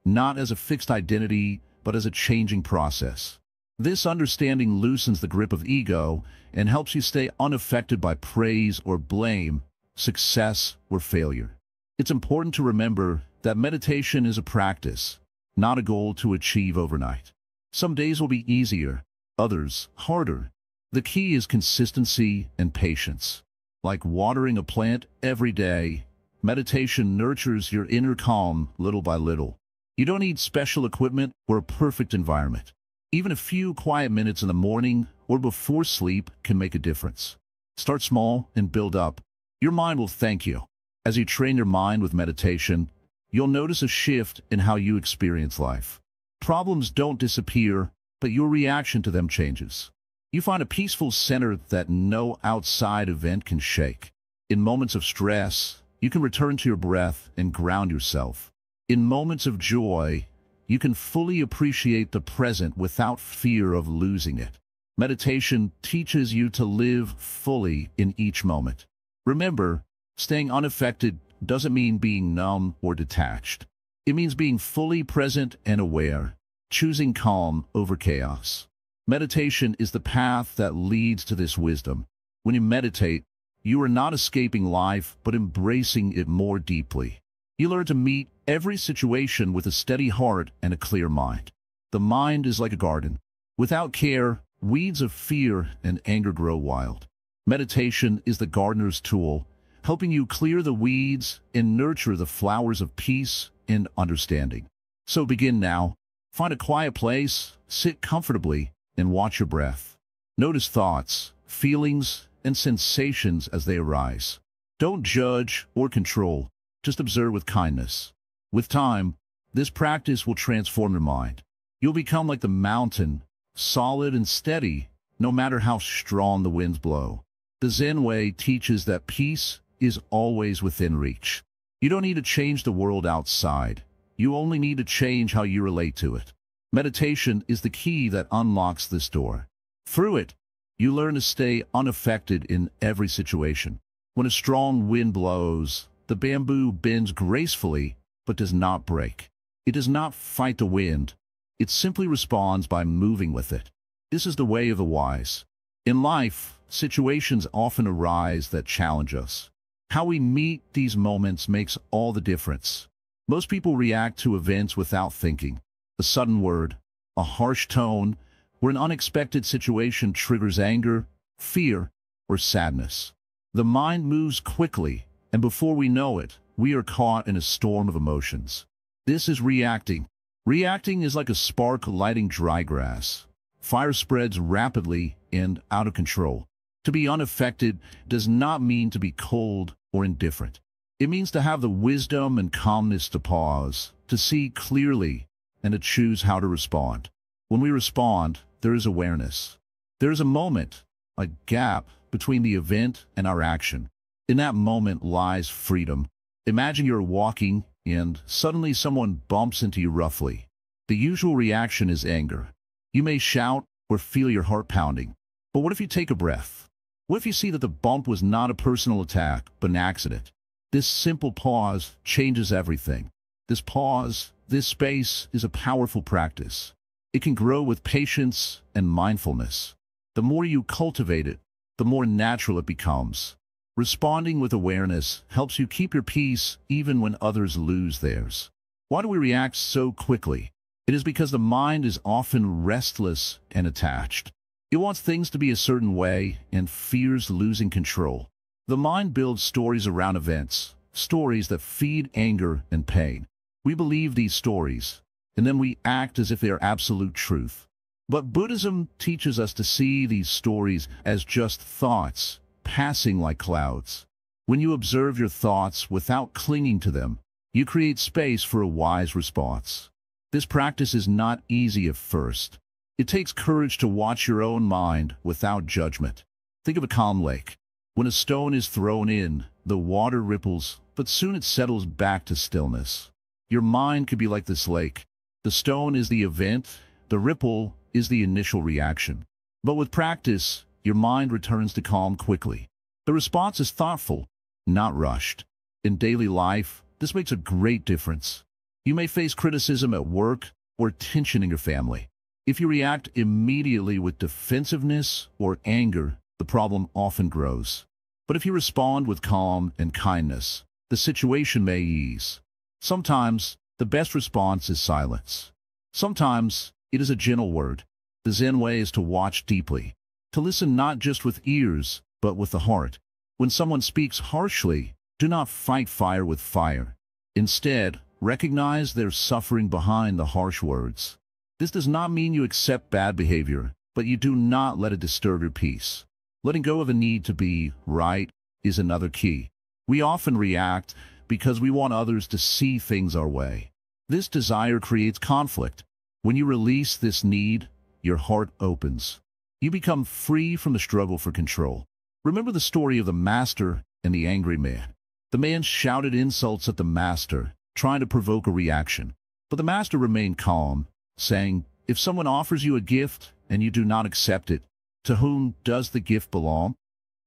not as a fixed identity, but as a changing process. This understanding loosens the grip of ego and helps you stay unaffected by praise or blame, success or failure. It's important to remember that meditation is a practice, not a goal to achieve overnight. Some days will be easier, others harder. The key is consistency and patience. Like watering a plant every day, meditation nurtures your inner calm little by little. You don't need special equipment or a perfect environment. Even a few quiet minutes in the morning or before sleep can make a difference. Start small and build up. Your mind will thank you. As you train your mind with meditation, you'll notice a shift in how you experience life. Problems don't disappear, but your reaction to them changes. You find a peaceful center that no outside event can shake. In moments of stress, you can return to your breath and ground yourself. In moments of joy, you can fully appreciate the present without fear of losing it. Meditation teaches you to live fully in each moment. Remember, staying unaffected doesn't mean being numb or detached. It means being fully present and aware, choosing calm over chaos. Meditation is the path that leads to this wisdom. When you meditate, you are not escaping life, but embracing it more deeply. You learn to meet every situation with a steady heart and a clear mind. The mind is like a garden. Without care, weeds of fear and anger grow wild. Meditation is the gardener's tool, helping you clear the weeds and nurture the flowers of peace and understanding. So begin now. Find a quiet place, sit comfortably, and watch your breath. Notice thoughts, feelings, and sensations as they arise. Don't judge or control, just observe with kindness. With time, this practice will transform your mind. You'll become like the mountain, solid and steady, no matter how strong the winds blow. The Zen way teaches that peace is always within reach. You don't need to change the world outside. You only need to change how you relate to it. Meditation is the key that unlocks this door. Through it, you learn to stay unaffected in every situation. When a strong wind blows, the bamboo bends gracefully but does not break. It does not fight the wind. It simply responds by moving with it. This is the way of the wise. In life, situations often arise that challenge us. How we meet these moments makes all the difference. Most people react to events without thinking. A sudden word, a harsh tone, or an unexpected situation triggers anger, fear, or sadness. The mind moves quickly, and before we know it, we are caught in a storm of emotions. This is reacting. Reacting is like a spark lighting dry grass. Fire spreads rapidly and out of control. To be unaffected does not mean to be cold or indifferent. It means to have the wisdom and calmness to pause, to see clearly, and to choose how to respond. When we respond, there is awareness. There is a moment, a gap between the event and our action. In that moment lies freedom. Imagine you're walking and suddenly someone bumps into you roughly. The usual reaction is anger. You may shout or feel your heart pounding. But what if you take a breath? What if you see that the bump was not a personal attack, but an accident? This simple pause changes everything. This pause, this space, is a powerful practice. It can grow with patience and mindfulness. The more you cultivate it, the more natural it becomes. Responding with awareness helps you keep your peace even when others lose theirs. Why do we react so quickly? It is because the mind is often restless and attached. It wants things to be a certain way and fears losing control. The mind builds stories around events, stories that feed anger and pain. We believe these stories, and then we act as if they are absolute truth. But Buddhism teaches us to see these stories as just thoughts, passing like clouds. When you observe your thoughts without clinging to them, you create space for a wise response. This practice is not easy at first. It takes courage to watch your own mind without judgment. Think of a calm lake. When a stone is thrown in, the water ripples, but soon it settles back to stillness. Your mind could be like this lake. The stone is the event, the ripple is the initial reaction. But with practice, your mind returns to calm quickly. The response is thoughtful, not rushed. In daily life, this makes a great difference. You may face criticism at work or tension in your family. If you react immediately with defensiveness or anger, the problem often grows. But if you respond with calm and kindness, the situation may ease. Sometimes, the best response is silence. Sometimes, it is a gentle word. The Zen way is to watch deeply, to listen not just with ears, but with the heart. When someone speaks harshly, do not fight fire with fire. Instead, recognize their suffering behind the harsh words. This does not mean you accept bad behavior, but you do not let it disturb your peace. Letting go of a need to be right is another key. We often react because we want others to see things our way. This desire creates conflict. When you release this need, your heart opens. You become free from the struggle for control. Remember the story of the master and the angry man. The man shouted insults at the master, trying to provoke a reaction. But the master remained calm, saying, "If someone offers you a gift and you do not accept it, to whom does the gift belong?"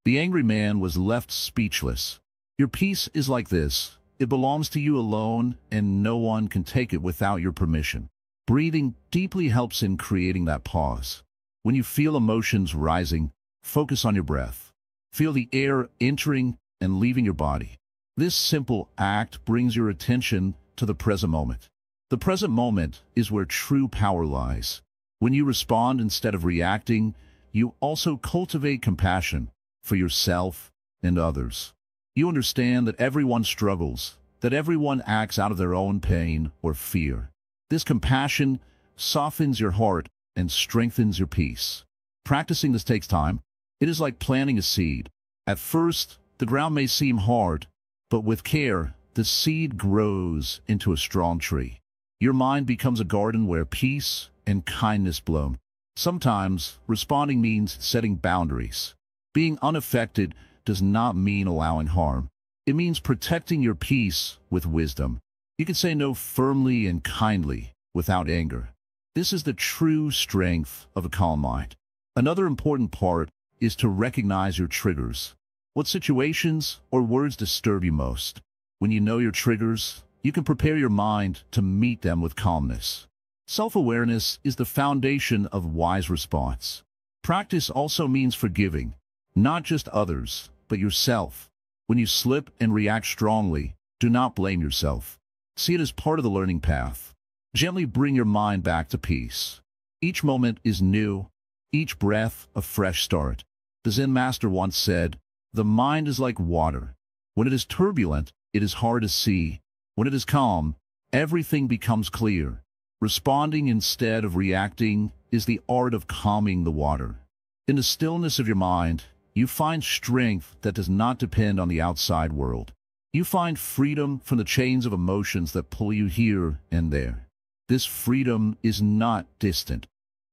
The angry man was left speechless. Your peace is like this. It belongs to you alone, and no one can take it without your permission. Breathing deeply helps in creating that pause. When you feel emotions rising, focus on your breath. Feel the air entering and leaving your body. This simple act brings your attention to the present moment. The present moment is where true power lies. When you respond instead of reacting, you also cultivate compassion for yourself and others. You understand that everyone struggles, that everyone acts out of their own pain or fear. This compassion softens your heart and strengthens your peace. Practicing this takes time. It is like planting a seed. At first, the ground may seem hard, but with care, the seed grows into a strong tree. Your mind becomes a garden where peace and kindness bloom. Sometimes, responding means setting boundaries. Being unaffected does not mean allowing harm. It means protecting your peace with wisdom. You can say no firmly and kindly without anger. This is the true strength of a calm mind. Another important part is to recognize your triggers. What situations or words disturb you most? When you know your triggers, you can prepare your mind to meet them with calmness. Self-awareness is the foundation of wise response. Practice also means forgiving, not just others, but yourself. When you slip and react strongly, do not blame yourself. See it as part of the learning path. Gently bring your mind back to peace. Each moment is new, each breath a fresh start. The Zen master once said, "The mind is like water. When it is turbulent, it is hard to see. When it is calm, everything becomes clear." Responding instead of reacting is the art of calming the water. In the stillness of your mind, you find strength that does not depend on the outside world. You find freedom from the chains of emotions that pull you here and there. This freedom is not distant.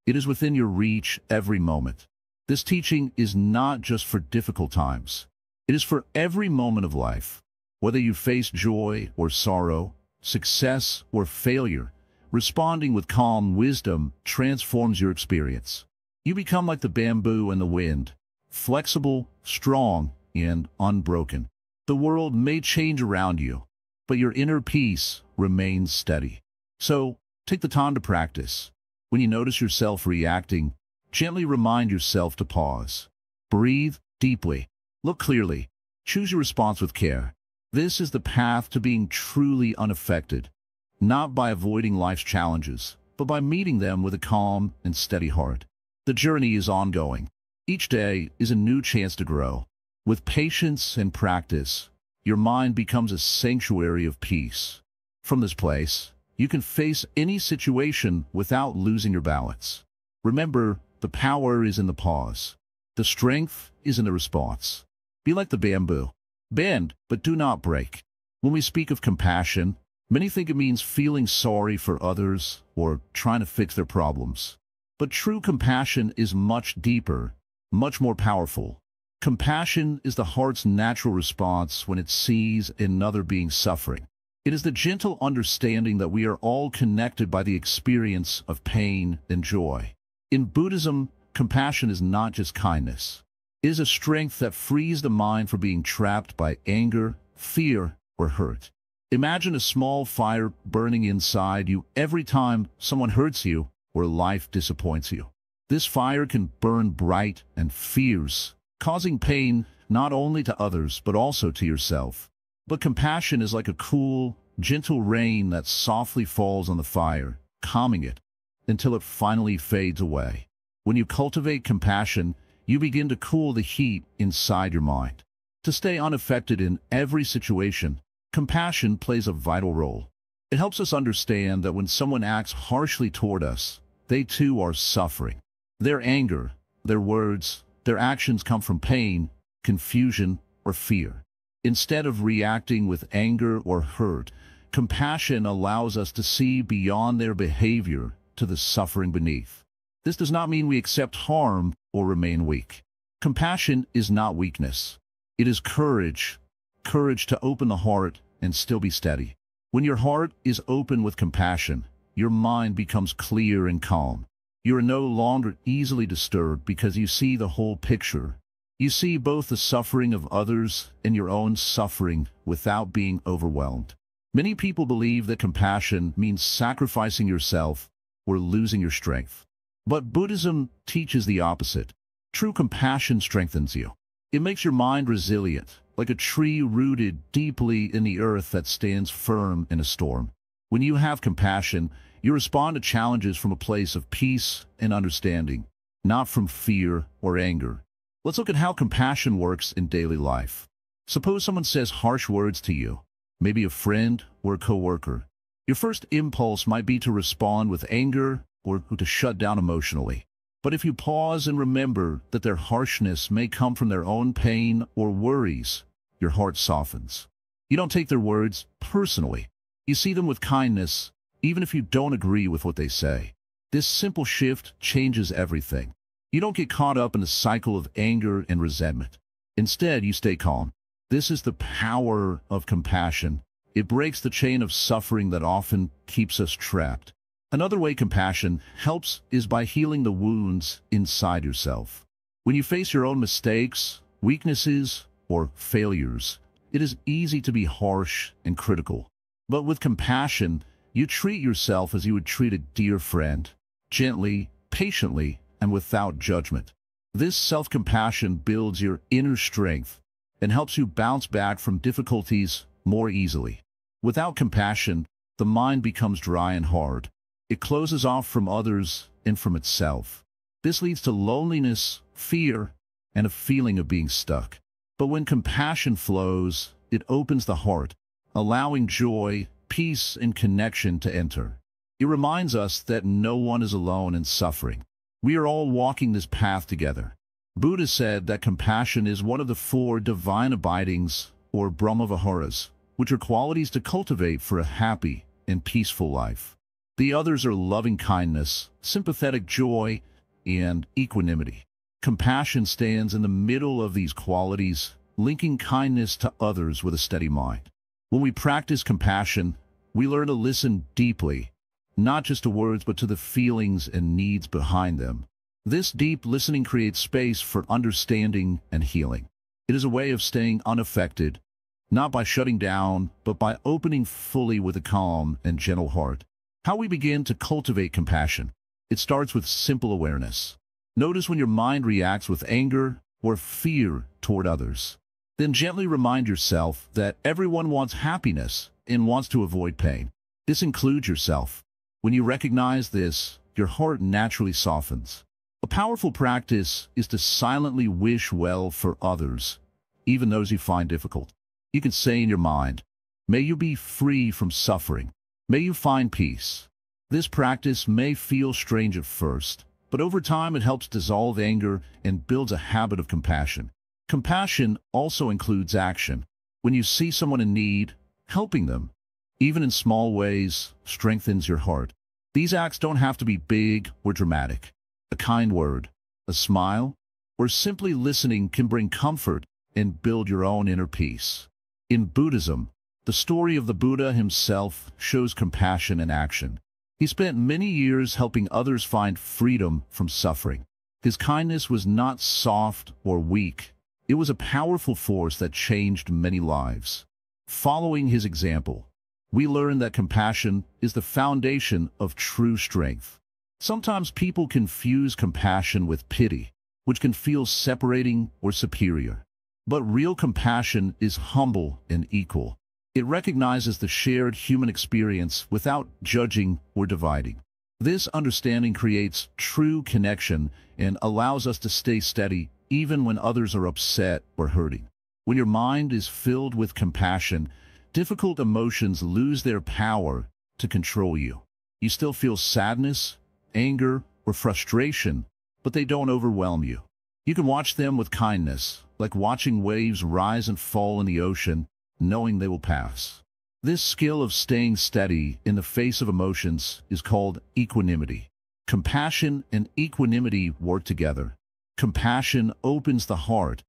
It is within your reach every moment. This teaching is not just for difficult times. It is for every moment of life. Whether you face joy or sorrow, success or failure, responding with calm wisdom transforms your experience. You become like the bamboo and the wind, flexible, strong, and unbroken. The world may change around you, but your inner peace remains steady. So, take the time to practice. When you notice yourself reacting, gently remind yourself to pause. Breathe deeply. Look clearly. Choose your response with care. This is the path to being truly unaffected, not by avoiding life's challenges, but by meeting them with a calm and steady heart. The journey is ongoing. Each day is a new chance to grow. With patience and practice, your mind becomes a sanctuary of peace. From this place, you can face any situation without losing your balance. Remember, the power is in the pause. The strength is in the response. Be like the bamboo. Bend, but do not break. When we speak of compassion, many think it means feeling sorry for others or trying to fix their problems. But true compassion is much deeper, much more powerful. Compassion is the heart's natural response when it sees another being suffering. It is the gentle understanding that we are all connected by the experience of pain and joy. In Buddhism, compassion is not just kindness. It is a strength that frees the mind from being trapped by anger, fear, or hurt. Imagine a small fire burning inside you every time someone hurts you or life disappoints you. This fire can burn bright and fierce, causing pain not only to others but also to yourself. But compassion is like a cool, gentle rain that softly falls on the fire, calming it until it finally fades away. When you cultivate compassion, you begin to cool the heat inside your mind. To stay unaffected in every situation, compassion plays a vital role. It helps us understand that when someone acts harshly toward us, they too are suffering. Their anger, their words, their actions come from pain, confusion, or fear. Instead of reacting with anger or hurt, compassion allows us to see beyond their behavior to the suffering beneath. This does not mean we accept harm or remain weak. Compassion is not weakness. It is courage. Courage to open the heart and still be steady. When your heart is open with compassion, your mind becomes clear and calm. You are no longer easily disturbed because you see the whole picture. You see both the suffering of others and your own suffering without being overwhelmed. Many people believe that compassion means sacrificing yourself or losing your strength. But Buddhism teaches the opposite. True compassion strengthens you. It makes your mind resilient, like a tree rooted deeply in the earth that stands firm in a storm. When you have compassion, you respond to challenges from a place of peace and understanding, not from fear or anger. Let's look at how compassion works in daily life. Suppose someone says harsh words to you, maybe a friend or a coworker. Your first impulse might be to respond with anger or to shut down emotionally. But if you pause and remember that their harshness may come from their own pain or worries, your heart softens. You don't take their words personally. You see them with kindness, even if you don't agree with what they say. This simple shift changes everything. You don't get caught up in a cycle of anger and resentment. Instead, you stay calm. This is the power of compassion. It breaks the chain of suffering that often keeps us trapped. Another way compassion helps is by healing the wounds inside yourself. When you face your own mistakes, weaknesses, or failures, it is easy to be harsh and critical. But with compassion, you treat yourself as you would treat a dear friend, gently, patiently, and without judgment. This self-compassion builds your inner strength and helps you bounce back from difficulties more easily. Without compassion, the mind becomes dry and hard. It closes off from others and from itself. This leads to loneliness, fear, and a feeling of being stuck. But when compassion flows, it opens the heart, allowing joy, peace, and connection to enter. It reminds us that no one is alone in suffering. We are all walking this path together. Buddha said that compassion is one of the 4 divine abidings, or Brahmaviharas, which are qualities to cultivate for a happy and peaceful life. The others are loving kindness, sympathetic joy, and equanimity. Compassion stands in the middle of these qualities, linking kindness to others with a steady mind. When we practice compassion, we learn to listen deeply, not just to words but to the feelings and needs behind them. This deep listening creates space for understanding and healing. It is a way of staying unaffected, not by shutting down, but by opening fully with a calm and gentle heart. How we begin to cultivate compassion. It starts with simple awareness. Notice when your mind reacts with anger or fear toward others. Then gently remind yourself that everyone wants happiness and wants to avoid pain. This includes yourself. When you recognize this, your heart naturally softens. A powerful practice is to silently wish well for others, even those you find difficult. You can say in your mind, "May you be free from suffering. May you find peace." This practice may feel strange at first, but over time it helps dissolve anger and builds a habit of compassion. Compassion also includes action. When you see someone in need, helping them, even in small ways, strengthens your heart. These acts don't have to be big or dramatic. A kind word, a smile, or simply listening can bring comfort and build your own inner peace. In Buddhism, the story of the Buddha himself shows compassion in action. He spent many years helping others find freedom from suffering. His kindness was not soft or weak. It was a powerful force that changed many lives. Following his example, we learn that compassion is the foundation of true strength. Sometimes people confuse compassion with pity, which can feel separating or superior. But real compassion is humble and equal. It recognizes the shared human experience without judging or dividing. This understanding creates true connection and allows us to stay steady even when others are upset or hurting. When your mind is filled with compassion, difficult emotions lose their power to control you. You still feel sadness, anger, or frustration, but they don't overwhelm you. You can watch them with kindness, like watching waves rise and fall in the ocean, knowing they will pass. This skill of staying steady in the face of emotions is called equanimity. Compassion and equanimity work together. Compassion opens the heart.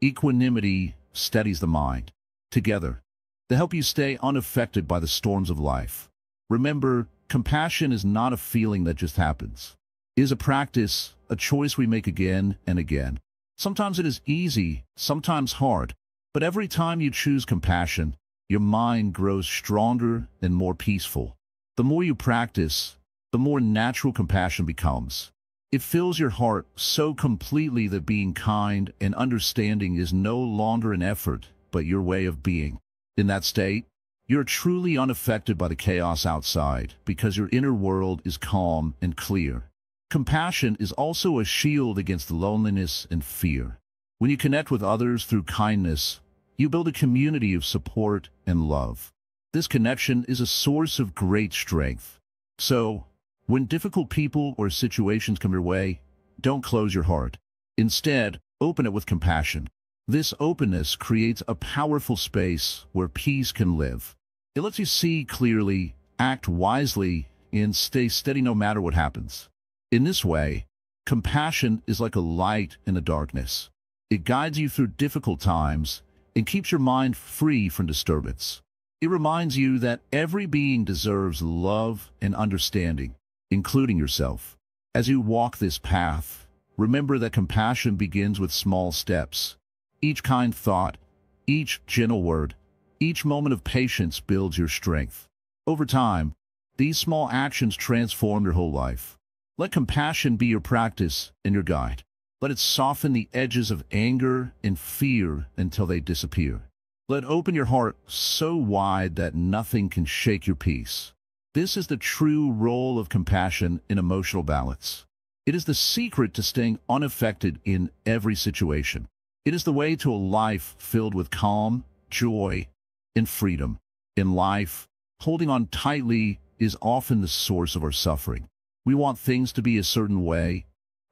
Equanimity steadies the mind. Together, they help you stay unaffected by the storms of life. Remember, compassion is not a feeling that just happens. It is a practice, a choice we make again and again. Sometimes it is easy, sometimes hard, but every time you choose compassion, your mind grows stronger and more peaceful. The more you practice, the more natural compassion becomes. It fills your heart so completely that being kind and understanding is no longer an effort, but your way of being. In that state, You're truly unaffected by the chaos outside because your inner world is calm and clear. Compassion is also a shield against loneliness and fear. When you connect with others through kindness, you build a community of support and love. This connection is a source of great strength. So, when difficult people or situations come your way, don't close your heart. Instead, open it with compassion. This openness creates a powerful space where peace can live. It lets you see clearly, act wisely, and stay steady no matter what happens. In this way, compassion is like a light in the darkness. It guides you through difficult times and keeps your mind free from disturbance. It reminds you that every being deserves love and understanding, including yourself. As you walk this path, remember that compassion begins with small steps. Each kind thought, each gentle word, each moment of patience builds your strength. Over time, these small actions transform your whole life. Let compassion be your practice and your guide. Let it soften the edges of anger and fear until they disappear. Let open your heart so wide that nothing can shake your peace. This is the true role of compassion in emotional balance. It is the secret to staying unaffected in every situation. It is the way to a life filled with calm, joy, and freedom. In life, holding on tightly is often the source of our suffering. We want things to be a certain way,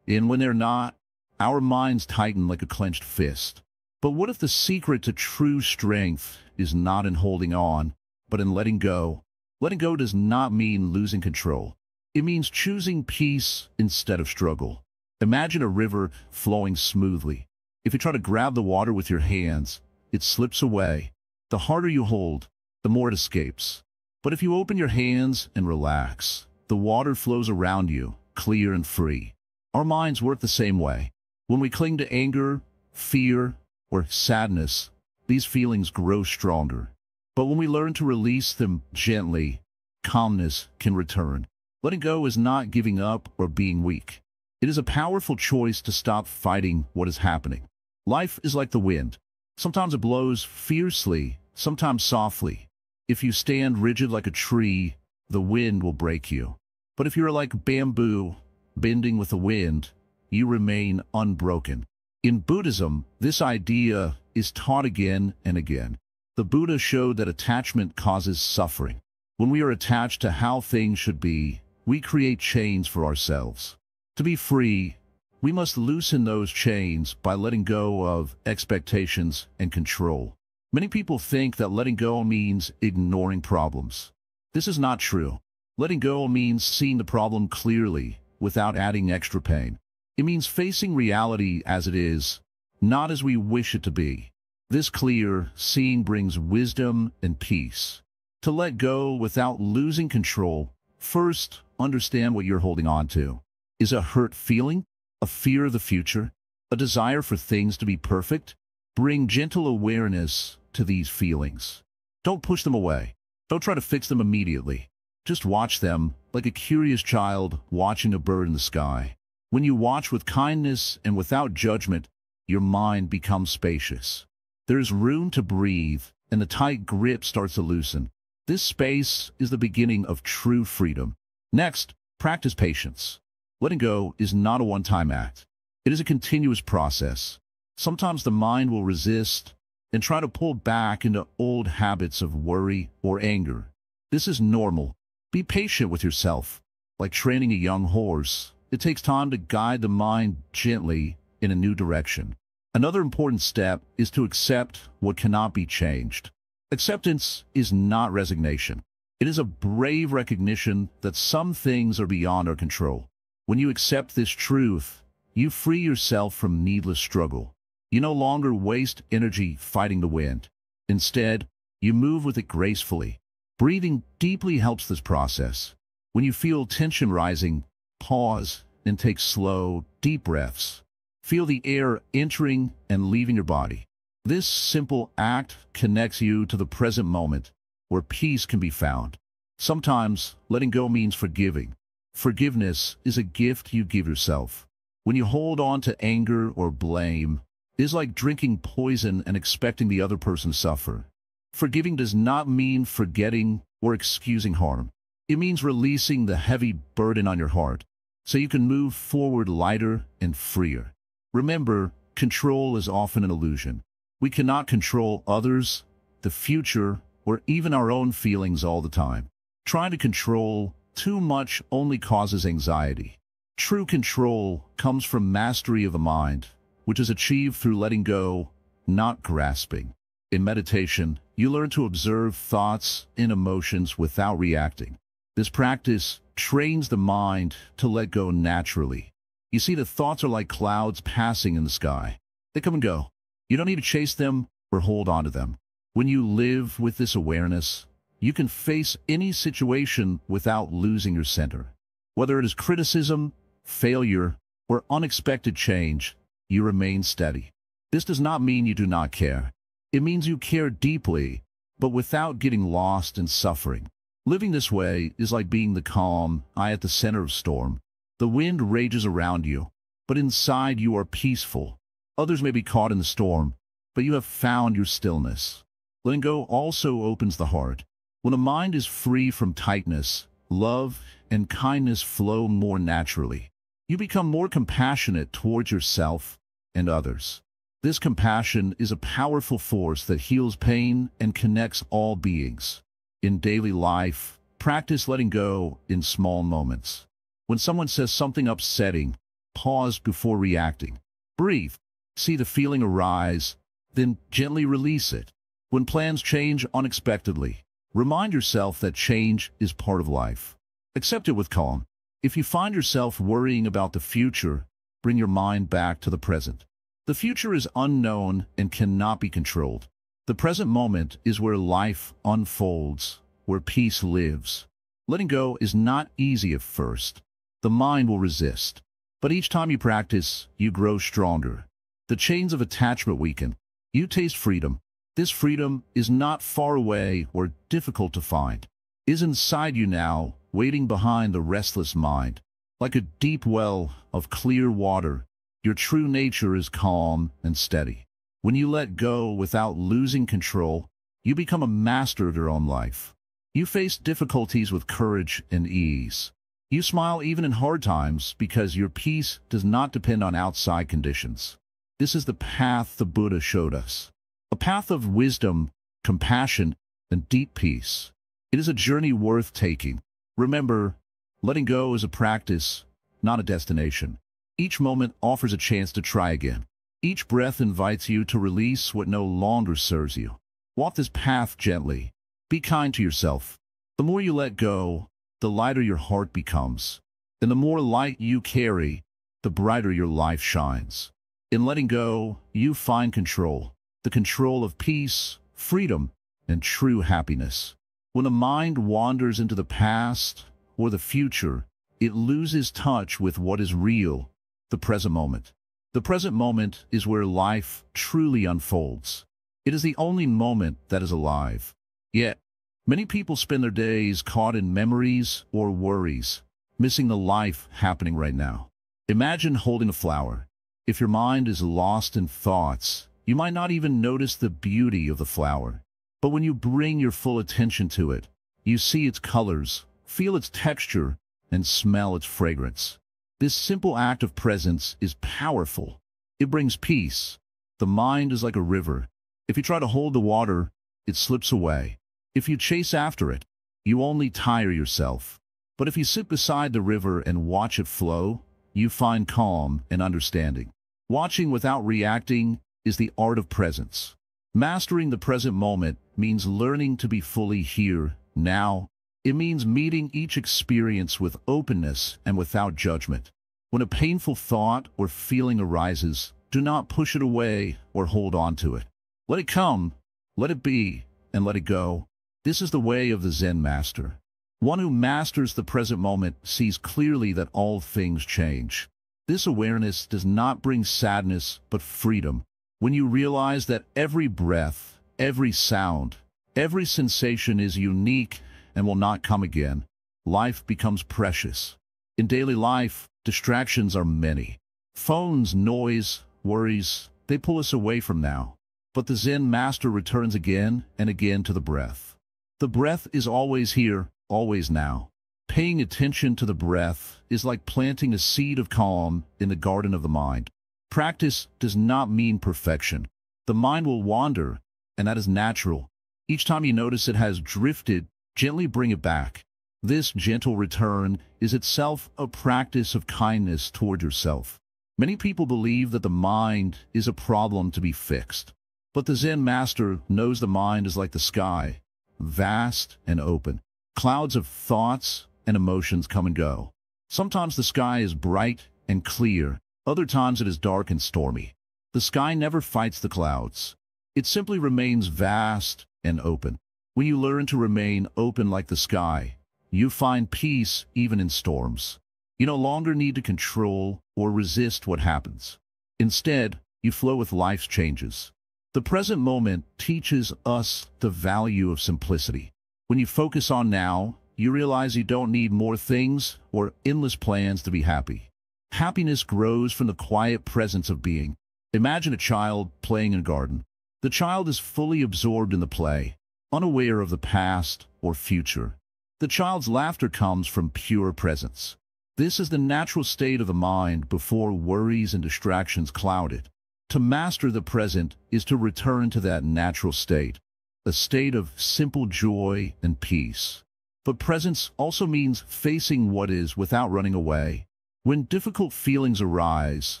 and when they're not, our minds tighten like a clenched fist. But what if the secret to true strength is not in holding on, but in letting go? Letting go does not mean losing control. It means choosing peace instead of struggle. Imagine a river flowing smoothly. If you try to grab the water with your hands, it slips away. The harder you hold, the more it escapes. But if you open your hands and relax, the water flows around you, clear and free. Our minds work the same way. When we cling to anger, fear, or sadness, these feelings grow stronger. But when we learn to release them gently, calmness can return. Letting go is not giving up or being weak. It is a powerful choice to stop fighting what is happening. Life is like the wind. Sometimes it blows fiercely, sometimes softly. If you stand rigid like a tree, the wind will break you. But if you're like bamboo, bending with the wind, you remain unbroken. In Buddhism, this idea is taught again and again. The Buddha showed that attachment causes suffering. When we are attached to how things should be, we create chains for ourselves. To be free, we must loosen those chains by letting go of expectations and control. Many people think that letting go means ignoring problems. This is not true. Letting go means seeing the problem clearly without adding extra pain. It means facing reality as it is, not as we wish it to be. This clear seeing brings wisdom and peace. To let go without losing control, first, understand what you're holding on to. Is a hurt feeling? A fear of the future? A desire for things to be perfect? Bring gentle awareness to these feelings. Don't push them away. Don't try to fix them immediately. Just watch them like a curious child watching a bird in the sky. When you watch with kindness and without judgment, your mind becomes spacious. There is room to breathe, and the tight grip starts to loosen. This space is the beginning of true freedom. Next, practice patience. Letting go is not a one-time act. It is a continuous process. Sometimes the mind will resist and try to pull back into old habits of worry or anger. This is normal. Be patient with yourself. Like training a young horse, it takes time to guide the mind gently in a new direction. Another important step is to accept what cannot be changed. Acceptance is not resignation. It is a brave recognition that some things are beyond our control. When you accept this truth, you free yourself from needless struggle. You no longer waste energy fighting the wind. Instead, you move with it gracefully. Breathing deeply helps this process. When you feel tension rising, pause and take slow, deep breaths. Feel the air entering and leaving your body. This simple act connects you to the present moment, where peace can be found. Sometimes, letting go means forgiving. Forgiveness is a gift you give yourself. When you hold on to anger or blame, it is like drinking poison and expecting the other person to suffer. Forgiving does not mean forgetting or excusing harm. It means releasing the heavy burden on your heart so you can move forward lighter and freer. Remember, control is often an illusion. We cannot control others, the future, or even our own feelings all the time. Trying to control too much only causes anxiety. True control comes from mastery of the mind, which is achieved through letting go, not grasping. In meditation, you learn to observe thoughts and emotions without reacting. This practice trains the mind to let go naturally. You see, the thoughts are like clouds passing in the sky. They come and go. You don't need to chase them or hold on to them. When you live with this awareness, you can face any situation without losing your center. Whether it is criticism, failure, or unexpected change, you remain steady. This does not mean you do not care. It means you care deeply, but without getting lost in suffering. Living this way is like being the calm eye at the center of storm. The wind rages around you, but inside you are peaceful. Others may be caught in the storm, but you have found your stillness. Letting go also opens the heart. When a mind is free from tightness, love and kindness flow more naturally. You become more compassionate towards yourself and others. This compassion is a powerful force that heals pain and connects all beings. In daily life, practice letting go in small moments. When someone says something upsetting, pause before reacting. Breathe. See the feeling arise, then gently release it. When plans change unexpectedly, remind yourself that change is part of life. Accept it with calm. If you find yourself worrying about the future, bring your mind back to the present. The future is unknown and cannot be controlled. The present moment is where life unfolds, where peace lives. Letting go is not easy at first. The mind will resist. But each time you practice, you grow stronger. The chains of attachment weaken. You taste freedom. This freedom is not far away or difficult to find. It is inside you now, waiting behind the restless mind. Like a deep well of clear water, your true nature is calm and steady. When you let go without losing control, you become a master of your own life. You face difficulties with courage and ease. You smile even in hard times because your peace does not depend on outside conditions. This is the path the Buddha showed us. A path of wisdom, compassion, and deep peace. It is a journey worth taking. Remember, letting go is a practice, not a destination. Each moment offers a chance to try again. Each breath invites you to release what no longer serves you. Walk this path gently. Be kind to yourself. The more you let go, the lighter your heart becomes. And the more light you carry, the brighter your life shines. In letting go, you find control. The control of peace, freedom, and true happiness. When a mind wanders into the past or the future, it loses touch with what is real, the present moment. The present moment is where life truly unfolds. It is the only moment that is alive. Yet, many people spend their days caught in memories or worries, missing the life happening right now. Imagine holding a flower. If your mind is lost in thoughts, you might not even notice the beauty of the flower. But when you bring your full attention to it, you see its colors, feel its texture, and smell its fragrance. This simple act of presence is powerful. It brings peace. The mind is like a river. If you try to hold the water, it slips away. If you chase after it, you only tire yourself. But if you sit beside the river and watch it flow, you find calm and understanding. Watching without reacting is the art of presence. Mastering the present moment means learning to be fully here, now. It means meeting each experience with openness and without judgment. When a painful thought or feeling arises, do not push it away or hold on to it. Let it come, let it be, and let it go. This is the way of the Zen master. One who masters the present moment sees clearly that all things change. This awareness does not bring sadness, but freedom. When you realize that every breath, every sound, every sensation is unique and will not come again, life becomes precious. In daily life, distractions are many. Phones, noise, worries, they pull us away from now. But the Zen master returns again and again to the breath. The breath is always here, always now. Paying attention to the breath is like planting a seed of calm in the garden of the mind. Practice does not mean perfection. The mind will wander, and that is natural. Each time you notice it has drifted, gently bring it back. This gentle return is itself a practice of kindness toward yourself. Many people believe that the mind is a problem to be fixed. But the Zen master knows the mind is like the sky, vast and open. Clouds of thoughts and emotions come and go. Sometimes the sky is bright and clear, other times it is dark and stormy. The sky never fights the clouds. It simply remains vast and open. When you learn to remain open like the sky, you find peace even in storms. You no longer need to control or resist what happens. Instead, you flow with life's changes. The present moment teaches us the value of simplicity. When you focus on now, you realize you don't need more things or endless plans to be happy. Happiness grows from the quiet presence of being. Imagine a child playing in a garden. The child is fully absorbed in the play, unaware of the past or future. The child's laughter comes from pure presence. This is the natural state of the mind before worries and distractions cloud it. To master the present is to return to that natural state, a state of simple joy and peace. But presence also means facing what is without running away. When difficult feelings arise,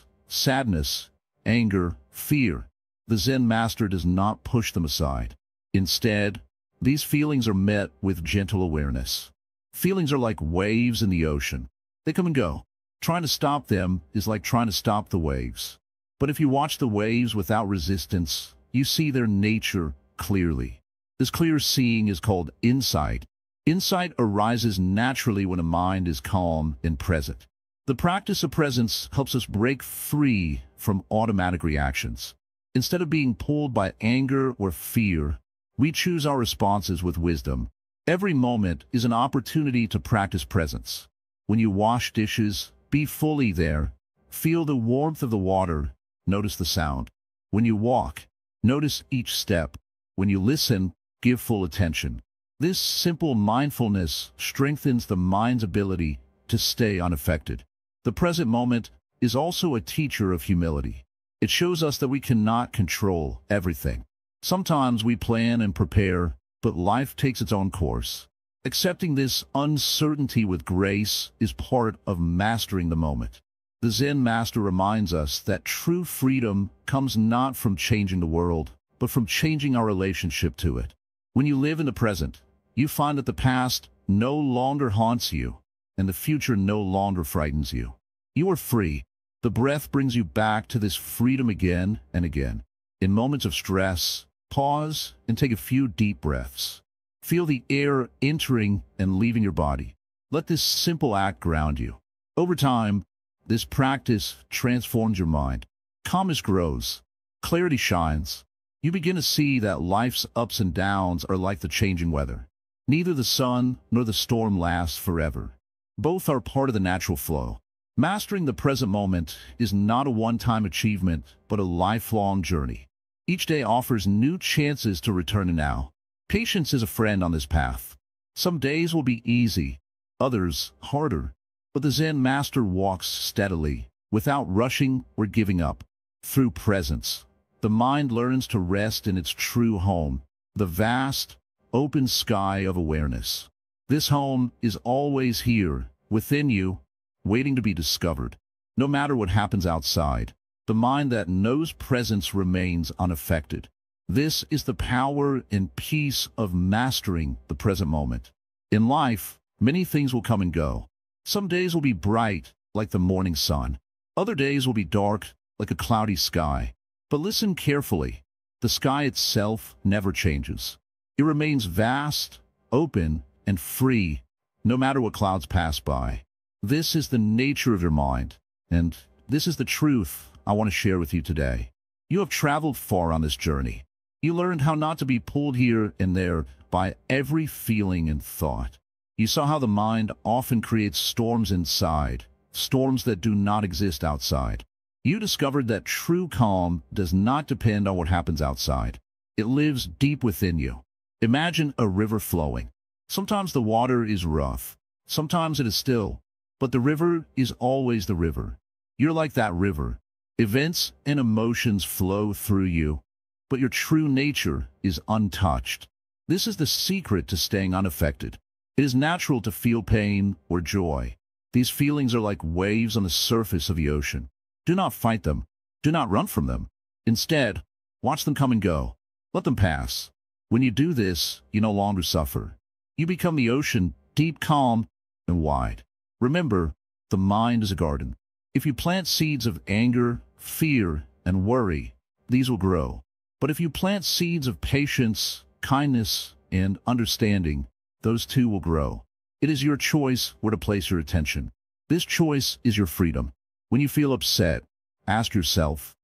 sadness, anger, fear, the Zen master does not push them aside. Instead, these feelings are met with gentle awareness. Feelings are like waves in the ocean. They come and go. Trying to stop them is like trying to stop the waves. But if you watch the waves without resistance, you see their nature clearly. This clear seeing is called insight. Insight arises naturally when a mind is calm and present. The practice of presence helps us break free from automatic reactions. Instead of being pulled by anger or fear, we choose our responses with wisdom. Every moment is an opportunity to practice presence. When you wash dishes, be fully there. Feel the warmth of the water. Notice the sound. When you walk, notice each step. When you listen, give full attention. This simple mindfulness strengthens the mind's ability to stay unaffected. The present moment is also a teacher of humility. It shows us that we cannot control everything. Sometimes we plan and prepare, but life takes its own course. Accepting this uncertainty with grace is part of mastering the moment. The Zen master reminds us that true freedom comes not from changing the world, but from changing our relationship to it. When you live in the present, you find that the past no longer haunts you, and the future no longer frightens you. You are free. The breath brings you back to this freedom again and again. In moments of stress, pause and take a few deep breaths. Feel the air entering and leaving your body. Let this simple act ground you. Over time, this practice transforms your mind. Calmness grows. Clarity shines. You begin to see that life's ups and downs are like the changing weather. Neither the sun nor the storm lasts forever. Both are part of the natural flow. Mastering the present moment is not a one-time achievement, but a lifelong journey. Each day offers new chances to return to now. Patience is a friend on this path. Some days will be easy, others harder, but the Zen master walks steadily, without rushing or giving up. Through presence, the mind learns to rest in its true home, the vast, open sky of awareness. This home is always here, within you, waiting to be discovered. No matter what happens outside, the mind that knows presence remains unaffected. This is the power and peace of mastering the present moment. In life, many things will come and go. Some days will be bright, like the morning sun. Other days will be dark, like a cloudy sky. But listen carefully. The sky itself never changes. It remains vast, open, and free, no matter what clouds pass by. This is the nature of your mind, and this is the truth I want to share with you today. You have traveled far on this journey. You learned how not to be pulled here and there by every feeling and thought. You saw how the mind often creates storms inside, storms that do not exist outside. You discovered that true calm does not depend on what happens outside. It lives deep within you. Imagine a river flowing. Sometimes the water is rough. Sometimes it is still. But the river is always the river. You're like that river. Events and emotions flow through you, but your true nature is untouched. This is the secret to staying unaffected. It is natural to feel pain or joy. These feelings are like waves on the surface of the ocean. Do not fight them. Do not run from them. Instead, watch them come and go. Let them pass. When you do this, you no longer suffer. You become the ocean, deep, calm, and wide. Remember, the mind is a garden. If you plant seeds of anger, fear, and worry, these will grow. But if you plant seeds of patience, kindness, and understanding, those too will grow. It is your choice where to place your attention. This choice is your freedom. When you feel upset, ask yourself,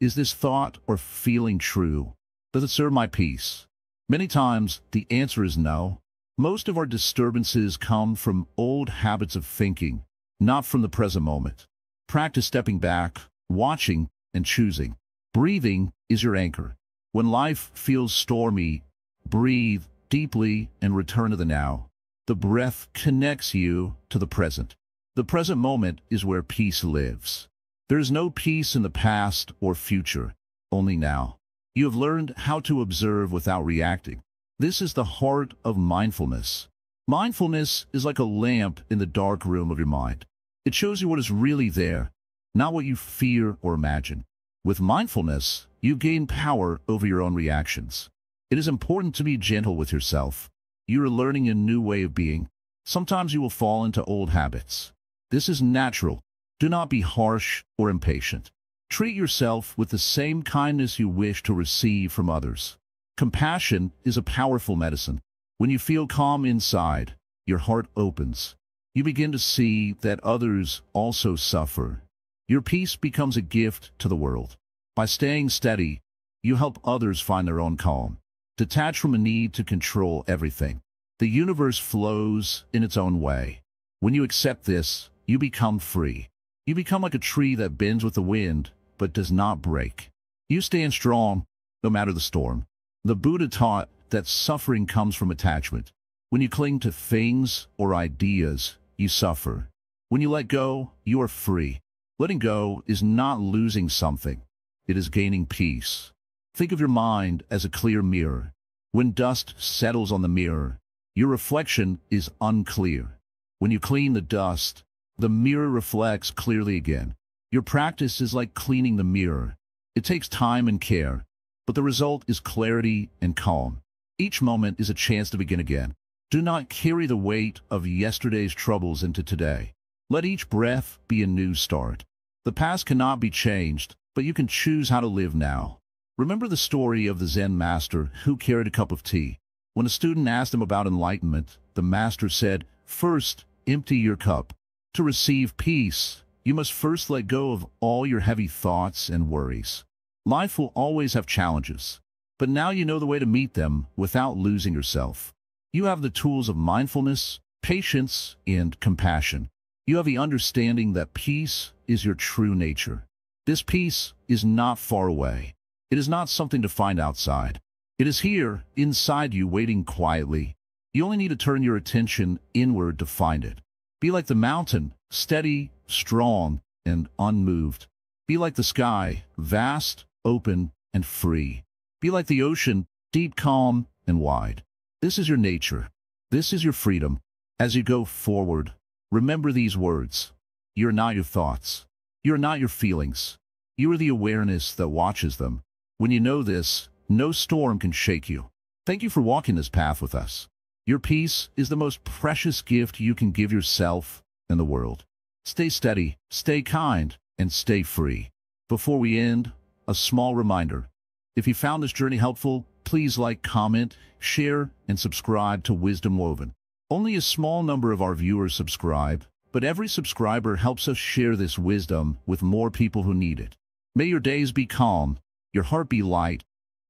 is this thought or feeling true? Does it serve my peace? Many times, the answer is no. Most of our disturbances come from old habits of thinking, not from the present moment. Practice stepping back, watching, and choosing. Breathing is your anchor. When life feels stormy, breathe deeply and return to the now. The breath connects you to the present. The present moment is where peace lives. There is no peace in the past or future, only now. You have learned how to observe without reacting. This is the heart of mindfulness. Mindfulness is like a lamp in the dark room of your mind. It shows you what is really there, not what you fear or imagine. With mindfulness, you gain power over your own reactions. It is important to be gentle with yourself. You are learning a new way of being. Sometimes you will fall into old habits. This is natural. Do not be harsh or impatient. Treat yourself with the same kindness you wish to receive from others. Compassion is a powerful medicine. When you feel calm inside, your heart opens. You begin to see that others also suffer. Your peace becomes a gift to the world. By staying steady, you help others find their own calm. Detach from a need to control everything. The universe flows in its own way. When you accept this, you become free. You become like a tree that bends with the wind, but does not break. You stand strong, no matter the storm. The Buddha taught that suffering comes from attachment. When you cling to things or ideas, you suffer. When you let go, you are free. Letting go is not losing something. It is gaining peace. Think of your mind as a clear mirror. When dust settles on the mirror, your reflection is unclear. When you clean the dust, the mirror reflects clearly again. Your practice is like cleaning the mirror. It takes time and care, but the result is clarity and calm. Each moment is a chance to begin again. Do not carry the weight of yesterday's troubles into today. Let each breath be a new start. The past cannot be changed, but you can choose how to live now. Remember the story of the Zen master who carried a cup of tea. When a student asked him about enlightenment, the master said, "First, empty your cup. To receive peace, you must first let go of all your heavy thoughts and worries." Life will always have challenges, but now you know the way to meet them without losing yourself. You have the tools of mindfulness, patience, and compassion. You have the understanding that peace is your true nature. This peace is not far away. It is not something to find outside. It is here, inside you, waiting quietly. You only need to turn your attention inward to find it. Be like the mountain, steady, strong, and unmoved. Be like the sky, vast, open, and free. Be like the ocean, deep, calm, and wide. This is your nature. This is your freedom. As you go forward, remember these words. You are not your thoughts. You are not your feelings. You are the awareness that watches them. When you know this, no storm can shake you. Thank you for walking this path with us. Your peace is the most precious gift you can give yourself and the world. Stay steady, stay kind, and stay free. Before we end, a small reminder. If you found this journey helpful, please like, comment, share, and subscribe to Wisdom Woven. Only a small number of our viewers subscribe, but every subscriber helps us share this wisdom with more people who need it. May your days be calm, your heart be light,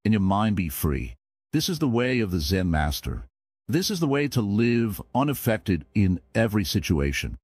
and your mind be free. This is the way of the Zen master. This is the way to live unaffected in every situation.